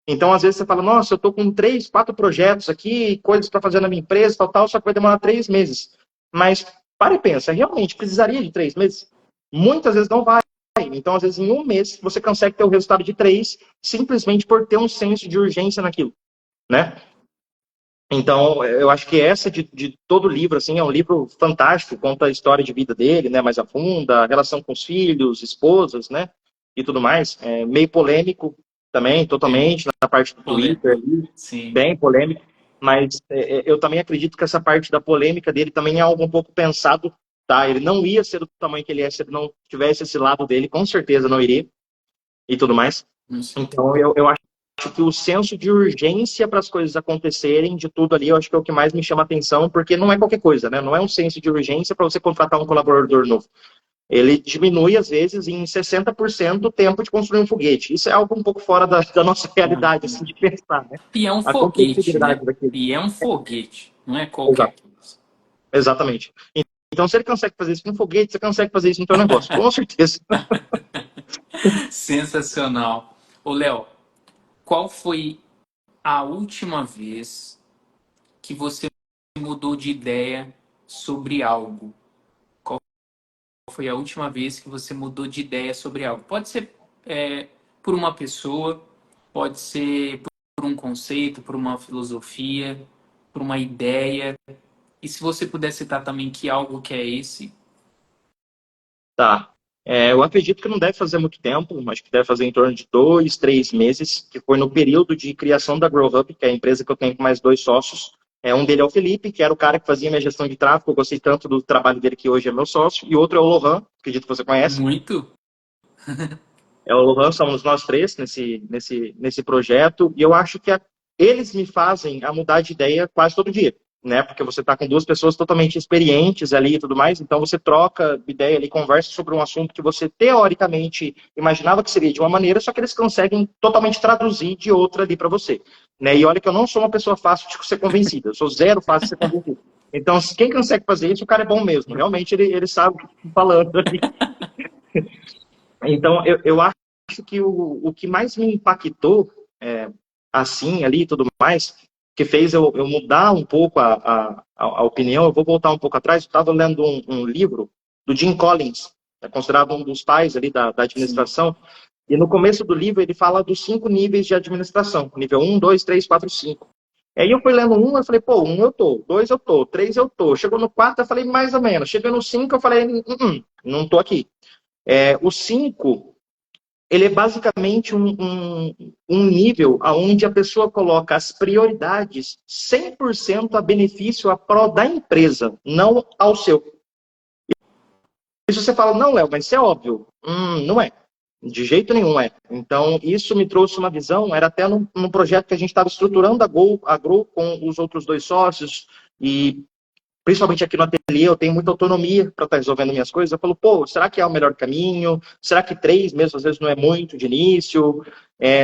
Então, às vezes você fala, nossa, eu estou com 3, 4 projetos aqui, coisas para fazer na minha empresa, tal, só que vai demorar 3 meses. Mas, para e pensa, realmente precisaria de 3 meses? Muitas vezes não vai. Então, às vezes, em 1 mês, você consegue ter o resultado de 3, simplesmente por ter um senso de urgência naquilo, né? Então, eu acho que essa de todo o livro, assim, é um livro fantástico, conta a história de vida dele, né, mais a fundo, a relação com os filhos, esposas, né, e tudo mais. É meio polêmico também, Sim, totalmente, na parte do polêmico. Twitter, ali, Sim. bem polêmico, mas eu também acredito que essa parte da polêmica dele também é algo um pouco pensado, tá? Ele não ia ser do tamanho que ele é se ele não tivesse esse lado dele, com certeza não iria, e tudo mais. Com certeza. Então, eu acho que o senso de urgência para as coisas acontecerem, de tudo ali, eu acho que é o que mais me chama atenção, porque não é qualquer coisa, né? Não é um senso de urgência para você contratar um colaborador novo. Ele diminui, às vezes, em 60% o tempo de construir um foguete. Isso é algo um pouco fora da nossa realidade, assim, de pensar, né? E é um A foguete, né? complexidade daquilo. E é um foguete, não é qualquer Exato. coisa. Exatamente. Então, se ele consegue fazer isso com um foguete, você consegue fazer isso no seu negócio. Com certeza. Sensacional. Ô, Léo, qual foi a última vez que você mudou de ideia sobre algo? Qual foi a última vez que você mudou de ideia sobre algo? Pode ser por uma pessoa, pode ser por um conceito, por uma filosofia, por uma ideia. E se você puder citar também que algo que é esse. Tá. Eu acredito que não deve fazer muito tempo, acho que deve fazer em torno de 2, 3 meses, que foi no período de criação da Grow Up, que é a empresa que eu tenho com mais 2 sócios. Um dele é o Felipe, que era o cara que fazia minha gestão de tráfego, eu gostei tanto do trabalho dele que hoje é meu sócio, e outro é o Lohan, acredito que você conhece. Muito? É o Lohan, somos nós três nesse projeto, e eu acho que eles me fazem a mudar de ideia quase todo dia, né? Porque você está com 2 pessoas totalmente experientes ali e tudo mais, então você troca ideia ali, conversa sobre um assunto que você teoricamente imaginava que seria de uma maneira, só que eles conseguem totalmente traduzir de outra ali para você, né? E olha que eu não sou uma pessoa fácil de ser convencida, eu sou zero fácil de ser convencido. Então, quem consegue fazer isso, o cara é bom mesmo. Realmente, ele sabe o que está falando ali. Então, eu acho que o que mais me impactou, assim, ali e tudo mais, que fez eu mudar um pouco a opinião, eu vou voltar um pouco atrás, eu estava lendo um livro do Jim Collins, é considerado um dos pais ali da Sim. administração, e no começo do livro ele fala dos 5 níveis de administração, nível 1, 2, 3, 4, 5. Aí eu fui lendo eu falei, pô, 1 eu tô, 2 eu tô, 3 eu tô. Chegou no 4 eu falei, mais ou menos. Chegou no 5 eu falei, não tô aqui. O 5 ele é basicamente um nível onde a pessoa coloca as prioridades 100% a benefício, a pró da empresa, não ao seu. Isso você fala, não, Léo, mas isso é óbvio. Não é. De jeito nenhum é. Então, isso me trouxe uma visão, era até num projeto que a gente estava estruturando a Grow com os outros 2 sócios, e principalmente aqui no ateliê, eu tenho muita autonomia para estar resolvendo minhas coisas. Eu falo, pô, será que é o melhor caminho? Será que 3 mesmo, às vezes, não é muito de início?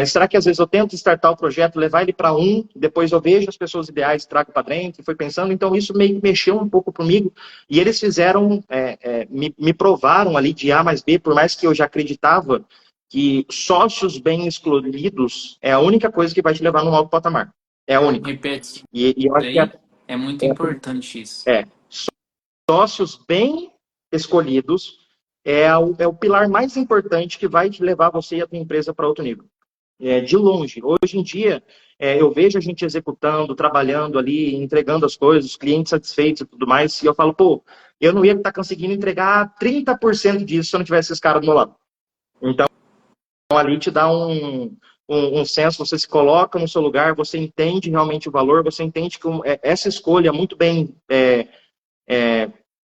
Será que, às vezes, eu tento startar o projeto, levar ele para depois eu vejo as pessoas ideais, trago para dentro, e fui pensando. Então, isso meio que mexeu um pouco comigo. E eles fizeram, me provaram ali de A mais B, por mais que eu já acreditava que sócios bem escolhidos é a única coisa que vai te levar num alto patamar. É a única. Repete E eu isso acho que aí. É muito importante isso. é, sócios bem escolhidos é o pilar mais importante que vai te levar você e a tua empresa para outro nível. De longe. Hoje em dia, eu vejo a gente executando, trabalhando ali, entregando as coisas, os clientes satisfeitos e tudo mais, e eu falo, pô, eu não ia estar conseguindo entregar 30% disso se eu não tivesse esses caras do meu lado. Então, ali te dá um senso, você se coloca no seu lugar, você entende realmente o valor, você entende que essa escolha muito bem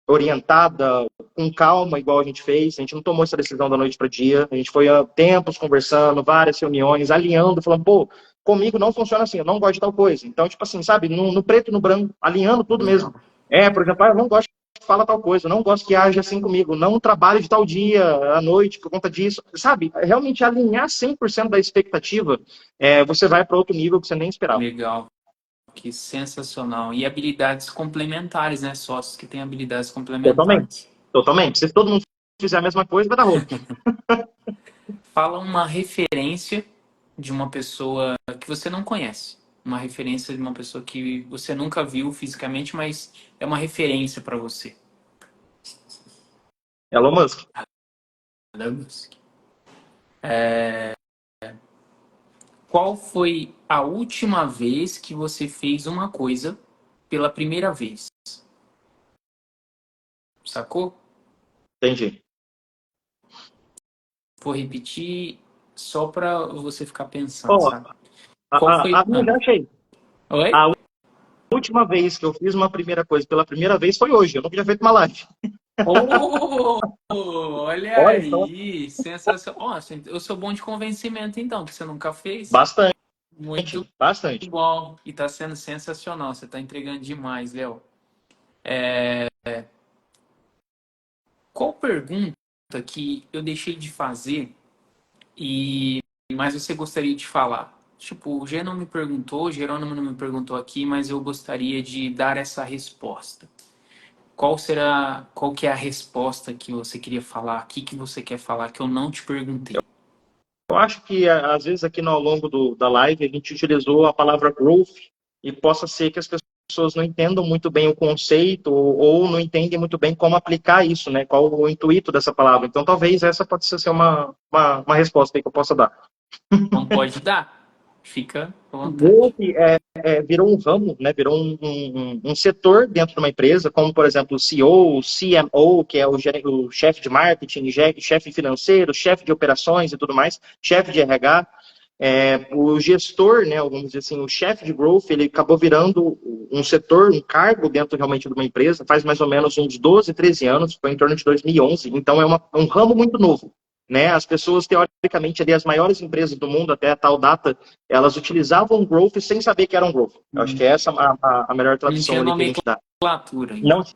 orientada, com calma, igual a gente fez. A gente não tomou essa decisão da noite para dia. A gente foi há tempos conversando, várias reuniões, alinhando, falando, pô, comigo não funciona assim, eu não gosto de tal coisa. Então, tipo assim, sabe, no preto e no branco, alinhando tudo mesmo. Legal. Por exemplo, eu não gosto que fala tal coisa, eu não gosto que age assim comigo, não trabalhe de tal dia, à noite, por conta disso. Sabe, realmente alinhar 100% da expectativa, você vai para outro nível que você nem esperava. Legal. Que sensacional. E habilidades complementares, né? Sócios que têm habilidades Totalmente, complementares. totalmente. Se todo mundo fizer a mesma coisa, vai dar rolo. Fala uma referência de uma pessoa que você não conhece. Uma referência de uma pessoa que você nunca viu fisicamente, mas é uma referência para você. Elon Musk. Elon Musk. Qual foi a última vez que você fez uma coisa pela primeira vez? Sacou? Entendi. Vou repetir só para você ficar pensando, Ó, sabe? Qual foi? já achei. Oi? A última vez que eu fiz uma primeira coisa pela primeira vez foi hoje. Eu nunca tinha feito uma live. Oh, olha Olha só. aí, sensacional. Nossa, eu sou bom de convencimento, então, que você nunca fez. Bastante, Muito bastante. bom. E tá sendo sensacional. Você tá entregando demais, Léo. Qual pergunta que eu deixei de fazer e mas você gostaria de falar? Tipo, o Gê não me perguntou, o Jerônimo não me perguntou aqui, mas eu gostaria de dar essa resposta. Qual que é a resposta que você queria falar? O que que você quer falar que eu não te perguntei? Eu acho que, às vezes, aqui ao longo da live, a gente utilizou a palavra growth e possa ser que as pessoas não entendam muito bem o conceito ou não entendem muito bem como aplicar isso, né? Qual o intuito dessa palavra. Então, talvez essa pode ser uma resposta aí que eu possa dar. Não pode dar? Fica à Growth vontade. virou um ramo, né? Virou um setor dentro de uma empresa, como, por exemplo, o CEO, o CMO, que é o chefe de marketing, chefe financeiro, chefe de operações e tudo mais, chefe de RH. O gestor, né, vamos dizer assim, o chefe de growth, ele acabou virando um setor, um cargo dentro realmente de uma empresa, faz mais ou menos uns 12, 13 anos, foi em torno de 2011, então um ramo muito novo. Né? As pessoas, teoricamente, ali, as maiores empresas do mundo, até a tal data, elas utilizavam growth sem saber que eram growth. Eu acho que é essa a melhor Não tradução tinha ali que a gente dá. nomenclatura Não ainda.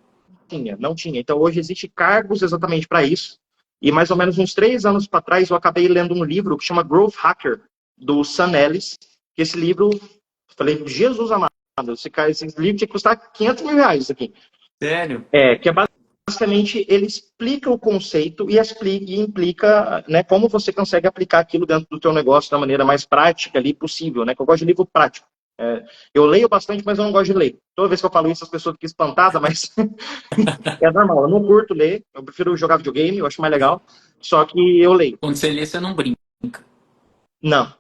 tinha, não tinha. Então, hoje existe cargos exatamente para isso. E mais ou menos uns 3 anos para trás, eu acabei lendo um livro que chama Growth Hacker, do Sam Ellis. Que esse livro, falei, Jesus amado, esse livro tinha que custar R$ 500 mil, isso aqui. Sério? Que é basicamente, ele explica o conceito e implica, né, como você consegue aplicar aquilo dentro do teu negócio da maneira mais prática ali possível, né? Que eu gosto de livro prático. Eu leio bastante, mas eu não gosto de ler. Toda vez que eu falo isso, as pessoas ficam espantadas, mas é normal. Eu não curto ler, eu prefiro jogar videogame, eu acho mais legal. Só que eu leio. Quando você lê, você não brinca. Não,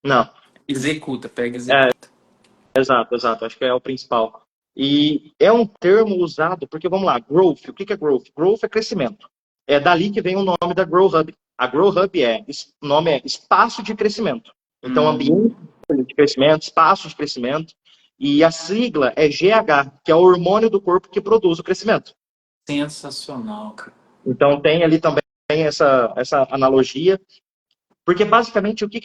não. Executa, pega e executa. Exato, exato. Acho que é o principal. E é um termo usado, porque vamos lá, growth. O que é growth? Growth é crescimento. É dali que vem o nome da Grow Hub. A Grow Hub o nome é espaço de crescimento. Então, ambiente de crescimento, espaço de crescimento. E a sigla é GH, que é o hormônio do corpo que produz o crescimento. Sensacional, cara. Então, tem ali também essa analogia. Porque, basicamente, o que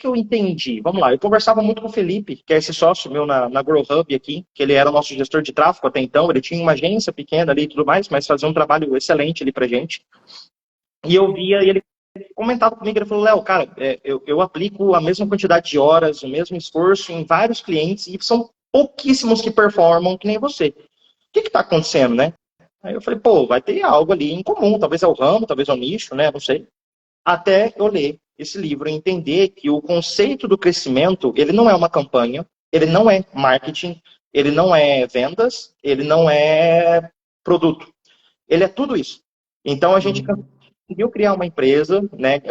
eu entendi? Vamos lá, eu conversava muito com o Felipe, que é esse sócio meu na Grow Hub aqui, que ele era o nosso gestor de tráfego até então, ele tinha uma agência pequena ali e tudo mais, mas fazia um trabalho excelente ali pra gente. E eu via, e ele comentava comigo, ele falou, Léo, cara, eu aplico a mesma quantidade de horas, o mesmo esforço em vários clientes, e são pouquíssimos que performam que nem você. O que está acontecendo, né? Aí eu falei, pô, vai ter algo ali em comum, talvez é o ramo, talvez é o nicho, né? Não sei. Até eu ler esse livro e entender que o conceito do crescimento, ele não é uma campanha, ele não é marketing, ele não é vendas, ele não é produto. Ele é tudo isso. Então a gente conseguiu criar uma empresa, né,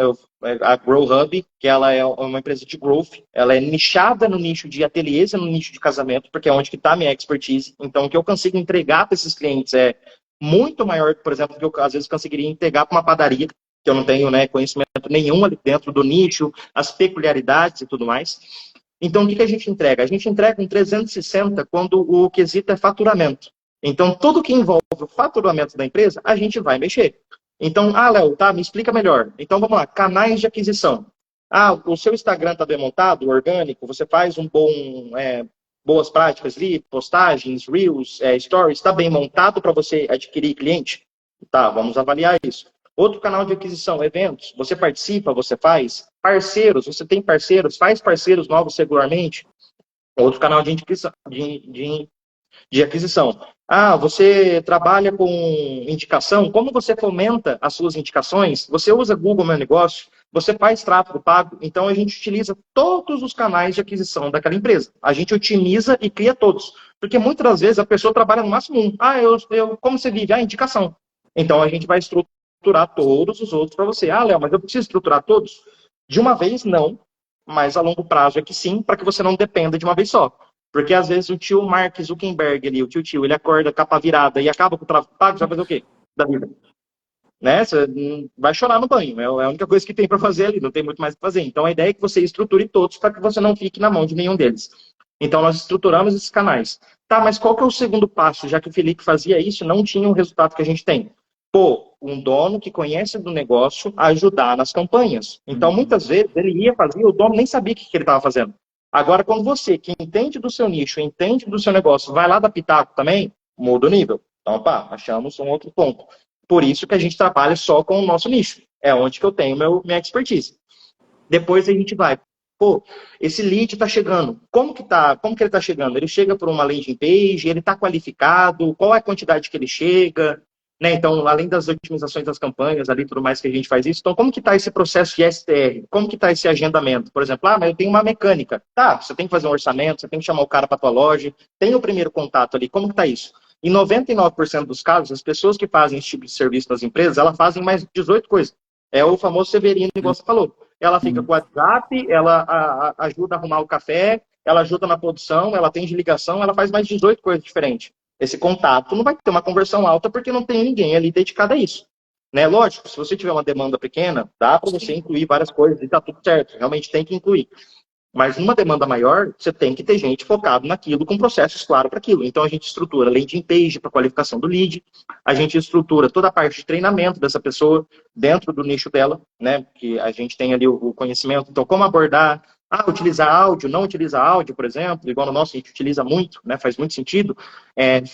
a Grow Hub, que ela é uma empresa de growth, ela é nichada no nicho de ateliês e no nicho de casamento, porque é onde que está a minha expertise. Então o que eu consigo entregar para esses clientes é muito maior, por exemplo, do que eu às vezes conseguiria entregar para uma padaria, que eu não tenho, né, conhecimento nenhum ali dentro do nicho, as peculiaridades e tudo mais. Então, o que a gente entrega? A gente entrega um 360 quando o quesito é faturamento. Então, tudo que envolve o faturamento da empresa, a gente vai mexer. Então, Léo, tá, me explica melhor. Então, vamos lá, canais de aquisição. O seu Instagram está bem montado, orgânico, você faz boas práticas ali, postagens, reels, stories, está bem montado para você adquirir cliente? Tá, vamos avaliar isso. Outro canal de aquisição, eventos. Você participa, você faz. Parceiros, você tem parceiros, faz parceiros novos regularmente. Outro canal de aquisição. Você trabalha com indicação, como você fomenta as suas indicações? Você usa Google Meu Negócio? Você faz tráfego pago? Então, a gente utiliza todos os canais de aquisição daquela empresa. A gente otimiza e cria todos. Porque muitas das vezes a pessoa trabalha no máximo um. Como você vive? Indicação. Então, a gente vai estruturar todos os outros para você. Léo, mas eu preciso estruturar todos? De uma vez, não. Mas a longo prazo é que sim, para que você não dependa de uma vez só. Porque às vezes o tio Mark Zuckerberg ali, o tio, ele acorda capa virada e acaba com o tráfego pago, você vai fazer o quê da vida? Né? Você vai chorar no banho, é a única coisa que tem para fazer ali, não tem muito mais o que fazer. Então a ideia é que você estruture todos para que você não fique na mão de nenhum deles. Então nós estruturamos esses canais. Tá, mas qual que é o segundo passo? Já que o Felipe fazia isso, não tinha o resultado que a gente tem. Um dono que conhece do negócio ajudar nas campanhas. Então muitas vezes ele ia fazer, o dono nem sabia o que ele estava fazendo. Agora, quando você, que entende do seu nicho, entende do seu negócio, vai lá dar pitaco também, muda o nível. Então, achamos um outro ponto. Por isso que a gente trabalha só com o nosso nicho. É onde que eu tenho minha expertise. Depois a gente vai, esse lead está chegando. Como que ele está chegando? Ele chega por uma landing page, ele está qualificado, qual é a quantidade que ele chega? Né? Então, além das otimizações das campanhas, ali tudo mais que a gente faz isso, então como que está esse processo de STR? Como que está esse agendamento? Por exemplo, mas eu tenho uma mecânica. Tá, você tem que fazer um orçamento, você tem que chamar o cara para a tua loja, tem o primeiro contato ali, como que está isso? Em 99% dos casos, as pessoas que fazem esse tipo de serviço nas empresas, elas fazem mais 18 coisas. É o famoso Severino, igual você falou. Ela fica com o WhatsApp, ela ajuda a arrumar o café, ela ajuda na produção, ela atende ligação, ela faz mais 18 coisas diferentes. Esse contato não vai ter uma conversão alta porque não tem ninguém ali dedicado a isso. Né? Lógico, se você tiver uma demanda pequena, dá para você incluir várias coisas e tá tudo certo. Realmente tem que incluir. Mas numa demanda maior, você tem que ter gente focada naquilo, com processos claros para aquilo. Então a gente estrutura landing page para qualificação do lead, a gente estrutura toda a parte de treinamento dessa pessoa dentro do nicho dela, né? Que a gente tem ali o conhecimento. Então, como abordar, utilizar áudio, não utilizar áudio, por exemplo, igual no nosso a gente utiliza muito, né? Faz muito sentido.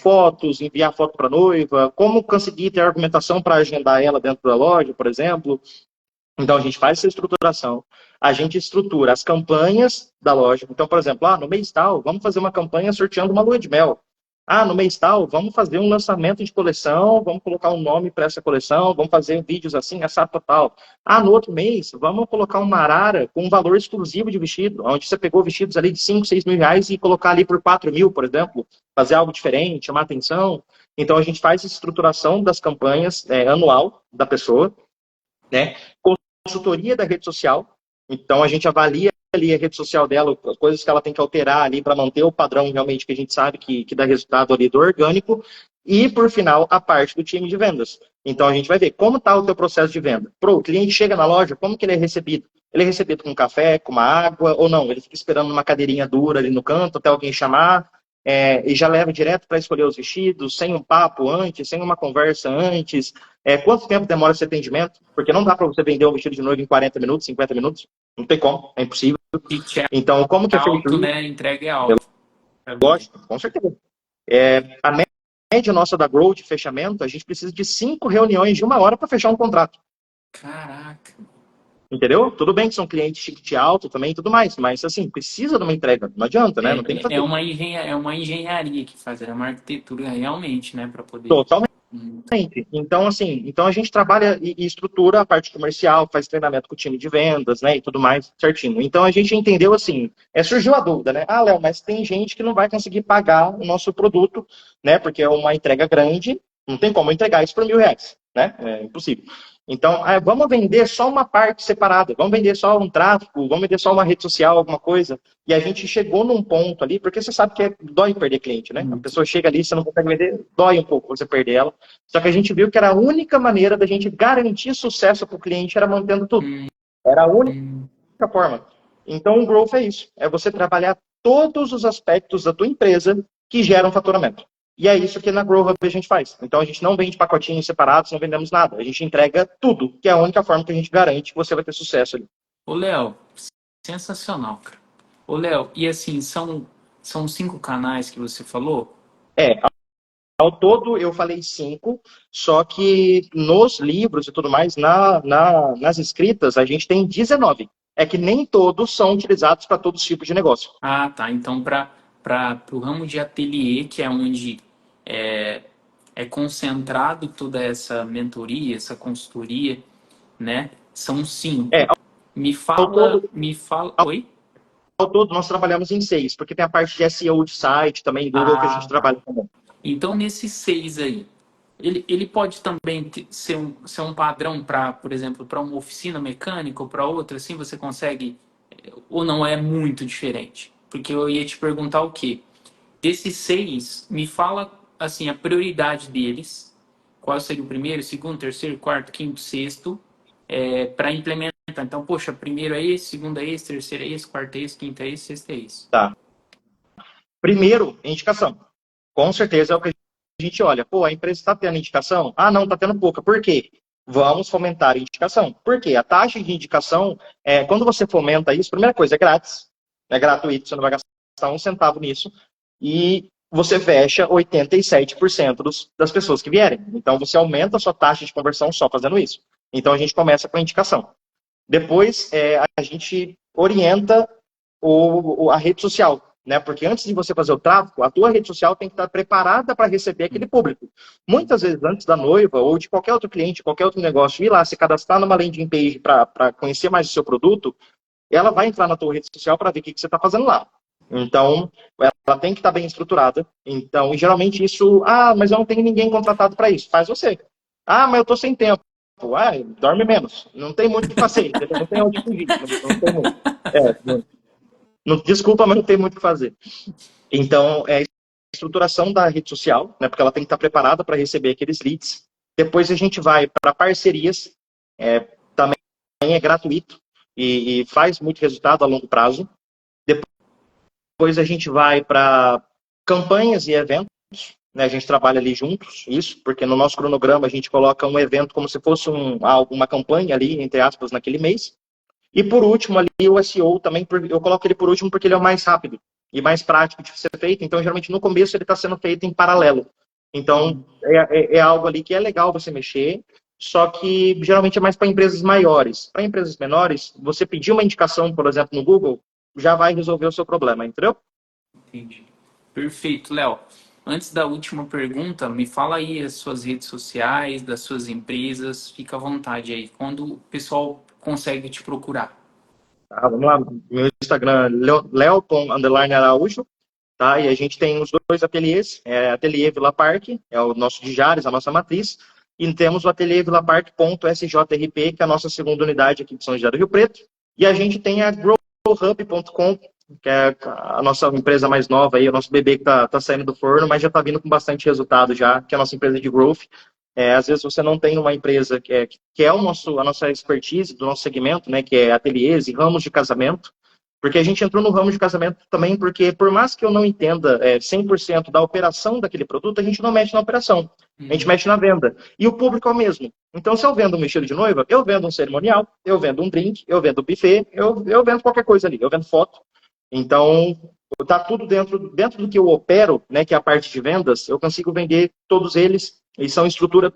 Fotos, enviar foto para noiva, como conseguir ter argumentação para agendar ela dentro da loja, por exemplo. Então, a gente faz essa estruturação, a gente estrutura as campanhas da loja. Então, por exemplo, no mês tal, vamos fazer uma campanha sorteando uma lua de mel. No mês tal, vamos fazer um lançamento de coleção, vamos colocar um nome para essa coleção, vamos fazer vídeos assim, essa tal. No outro mês, vamos colocar uma arara com um valor exclusivo de vestido, onde você pegou vestidos ali de 5, 6 mil reais e colocar ali por 4 mil, por exemplo, fazer algo diferente, chamar atenção. Então, a gente faz a estruturação das campanhas anual da pessoa, né? Consultoria da rede social. Então, a gente avalia ali a rede social dela, as coisas que ela tem que alterar ali para manter o padrão realmente que a gente sabe que dá resultado ali do orgânico. E, por final, a parte do time de vendas. Então, a gente vai ver como está o teu processo de venda. O cliente chega na loja, como que ele é recebido? Ele é recebido com café, com uma água, ou não? Ele fica esperando uma cadeirinha dura ali no canto até alguém chamar, e já leva direto para escolher os vestidos, sem um papo antes, sem uma conversa antes. Quanto tempo demora esse atendimento? Porque não dá para você vender um vestido de noiva em 40 minutos, 50 minutos. Não tem como, é impossível. Então, como que é feito alto, isso? né? Entrega é alto. Lógico, com certeza. A média nossa da Grow de fechamento, a gente precisa de 5 reuniões de 1 hora para fechar um contrato. Caraca. Entendeu? Tudo bem que são clientes ticket alto também e tudo mais, mas assim, precisa de uma entrega. Não adianta, né? Não tem que fazer. É uma engenharia que faz, é uma arquitetura realmente, né? Para poder. Totalmente. Então, assim, a gente trabalha e estrutura a parte comercial, faz treinamento com o time de vendas, né, e tudo mais certinho. Então, a gente entendeu assim, surgiu a dúvida, né? Léo, mas tem gente que não vai conseguir pagar o nosso produto, né, porque é uma entrega grande, não tem como entregar isso por R$1.000, né? É impossível. Então, vamos vender só uma parte separada, vamos vender só um tráfego, vamos vender só uma rede social, alguma coisa. E a gente chegou num ponto ali, porque você sabe que dói perder cliente, né? A pessoa chega ali, você não consegue vender, dói um pouco você perder ela. Só que a gente viu que era a única maneira da gente garantir sucesso para o cliente, era mantendo tudo. Era a única forma. Então, o Growth é isso, é você trabalhar todos os aspectos da tua empresa que geram faturamento. E é isso que na Grow Hub a gente faz. Então a gente não vende pacotinhos separados, não vendemos nada. A gente entrega tudo, que é a única forma que a gente garante que você vai ter sucesso ali. Ô, Léo, sensacional, cara. Ô, Léo, e assim, são 5 canais que você falou? É, ao todo eu falei 5, só que nos livros e tudo mais, nas escritas, a gente tem 19. É que nem todos são utilizados para todos os tipos de negócio. Ah, tá. Então, para o ramo de ateliê, que é onde é, é concentrado toda essa mentoria, essa consultoria, né? São É, 5. ao todo, Me fala. Oi? ao todo nós trabalhamos em 6, porque tem a parte de SEO de site, também Google, que a gente Ah, tá. trabalha também. Então, nesses 6 aí, ele pode também ser um padrão para, por exemplo, para uma oficina mecânica ou para outra, assim, você consegue, ou não é muito diferente? Porque eu ia te perguntar o quê? Desses 6, me fala, assim, a prioridade deles, qual seria o primeiro, segundo, terceiro, quarto, quinto, sexto, para implementar. Então, poxa, primeiro é esse, segundo é esse, terceiro é esse, quarto é esse, quinto é esse, sexto é esse. Tá. Primeiro, indicação. Com certeza é o que a gente olha. Pô, a empresa está tendo indicação? Ah, não, está tendo pouca. Por quê? Vamos fomentar a indicação. Por quê? A taxa de indicação, quando você fomenta isso, primeira coisa, é grátis. É gratuito, você não vai gastar um centavo nisso. E você fecha 87% das pessoas que vierem. Então, você aumenta a sua taxa de conversão só fazendo isso. Então, a gente começa com a indicação. Depois, a gente orienta a rede social, né? Porque antes de você fazer o tráfego, a tua rede social tem que estar preparada para receber aquele público. Muitas vezes, antes da noiva ou de qualquer outro cliente, qualquer outro negócio, ir lá se cadastrar numa landing page para conhecer mais o seu produto, ela vai entrar na tua rede social para ver o que você está fazendo lá. Então, ela tem que estar bem estruturada. Então, e geralmente isso, mas eu não tenho ninguém contratado para isso. Faz você. Mas eu estou sem tempo. Dorme menos. Não tem muito o que fazer, entendeu? Não tem onde fugir. Não tem muito. Desculpa, mas não tem muito o que fazer. Então, é a estruturação da rede social, né, porque ela tem que estar preparada para receber aqueles leads. Depois a gente vai para parcerias, também é gratuito e faz muito resultado a longo prazo. Depois a gente vai para campanhas e eventos, né, a gente trabalha ali juntos, isso, porque no nosso cronograma a gente coloca um evento como se fosse uma campanha ali, entre aspas, naquele mês. E por último, ali o SEO também, eu coloco ele por último porque ele é o mais rápido e mais prático de ser feito. Então, geralmente, no começo, ele está sendo feito em paralelo. Então, é algo ali que é legal você mexer, só que geralmente é mais para empresas maiores. Para empresas menores, você pedir uma indicação, por exemplo, no Google, já vai resolver o seu problema, entendeu? Entendi. Perfeito, Léo. Antes da última pergunta, me fala aí as suas redes sociais, das suas empresas, fica à vontade aí. Quando o pessoal consegue te procurar? Vamos lá, meu Instagram é leo_araújo, tá? E a gente tem os 2 ateliês, Ateliê Vila Parque, é o nosso de Jales, a nossa matriz, e temos o Ateliê Vila Parque.sjrp, que é a nossa segunda unidade aqui de São José do Rio Preto, e a gente tem a growhub.com, que é a nossa empresa mais nova aí, o nosso bebê que tá saindo do forno, mas já está vindo com bastante resultado já, que é a nossa empresa de growth. Às vezes você não tem uma empresa que é a nossa expertise do nosso segmento, né, que é ateliês e ramos de casamento, porque a gente entrou no ramo de casamento também porque, por mais que eu não entenda 100% da operação daquele produto, a gente não mexe na operação, a gente mexe na venda. E o público é o mesmo. Então, se eu vendo um vestido de noiva, eu vendo um cerimonial, eu vendo um drink, eu vendo um buffet, eu vendo qualquer coisa ali, eu vendo foto. Então, está tudo dentro do que eu opero, né, que é a parte de vendas, eu consigo vender todos eles, e são estruturas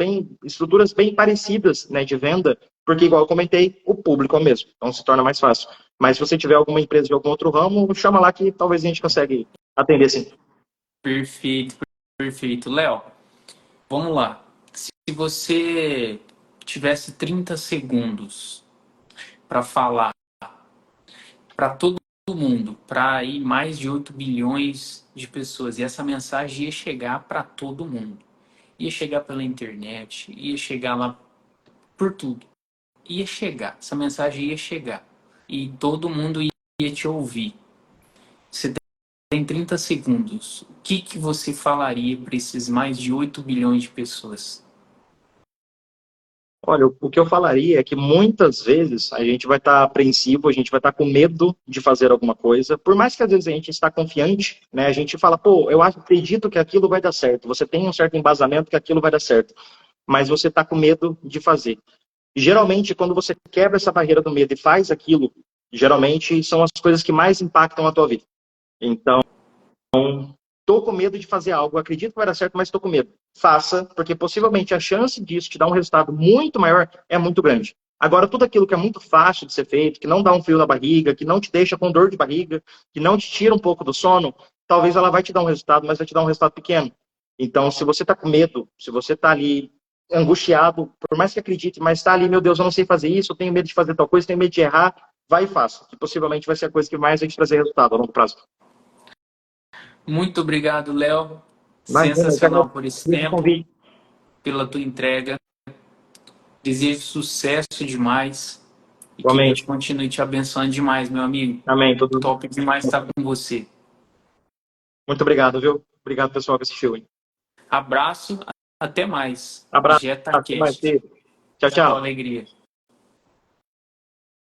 bem parecidas, né, de venda, porque, igual eu comentei, o público é o mesmo, então se torna mais fácil. Mas se você tiver alguma empresa de algum outro ramo, chama lá que talvez a gente consegue atender sim. Perfeito, perfeito. Léo, vamos lá. Se você tivesse 30 segundos para falar para todo mundo, para ir mais de 8 bilhões de pessoas, e essa mensagem ia chegar para todo mundo. Ia chegar pela internet, ia chegar lá por tudo. Ia chegar, essa mensagem ia chegar. E todo mundo ia te ouvir. Você tem 30 segundos. O que você falaria para esses mais de 8 bilhões de pessoas? Olha, o que eu falaria é que muitas vezes a gente vai estar apreensivo, a gente vai estar com medo de fazer alguma coisa, por mais que às vezes a gente está confiante, né? A gente fala, pô, acredito que aquilo vai dar certo. Você tem um certo embasamento que aquilo vai dar certo, mas você está com medo de fazer. Geralmente, quando você quebra essa barreira do medo e faz aquilo, geralmente são as coisas que mais impactam a tua vida. Então, tô com medo de fazer algo, acredito que vai dar certo, mas estou com medo. Faça, porque possivelmente a chance disso te dar um resultado muito maior é muito grande. Agora, tudo aquilo que é muito fácil de ser feito, que não dá um frio na barriga, que não te deixa com dor de barriga, que não te tira um pouco do sono, talvez ela vai te dar um resultado, mas vai te dar um resultado pequeno. Então, se você está com medo, se você está ali angustiado, por mais que acredite, mas está ali, meu Deus, eu não sei fazer isso, eu tenho medo de fazer tal coisa, tenho medo de errar, vai e faça, que possivelmente vai ser a coisa que mais vai te trazer resultado a longo prazo. Muito obrigado, Léo. Imagina, eu que Sensacional por esse agradeço o tempo, convite. pela tua entrega. Desejo sucesso demais e que Deus Igualmente. continue te abençoando demais, meu amigo. Amém. Tudo... Top demais estar com você. Muito obrigado, viu? Obrigado, pessoal, que assistiu. Hein? Abraço, até mais. Abraço. Até mais. JetaCast. Tchau, Só tchau. alegria.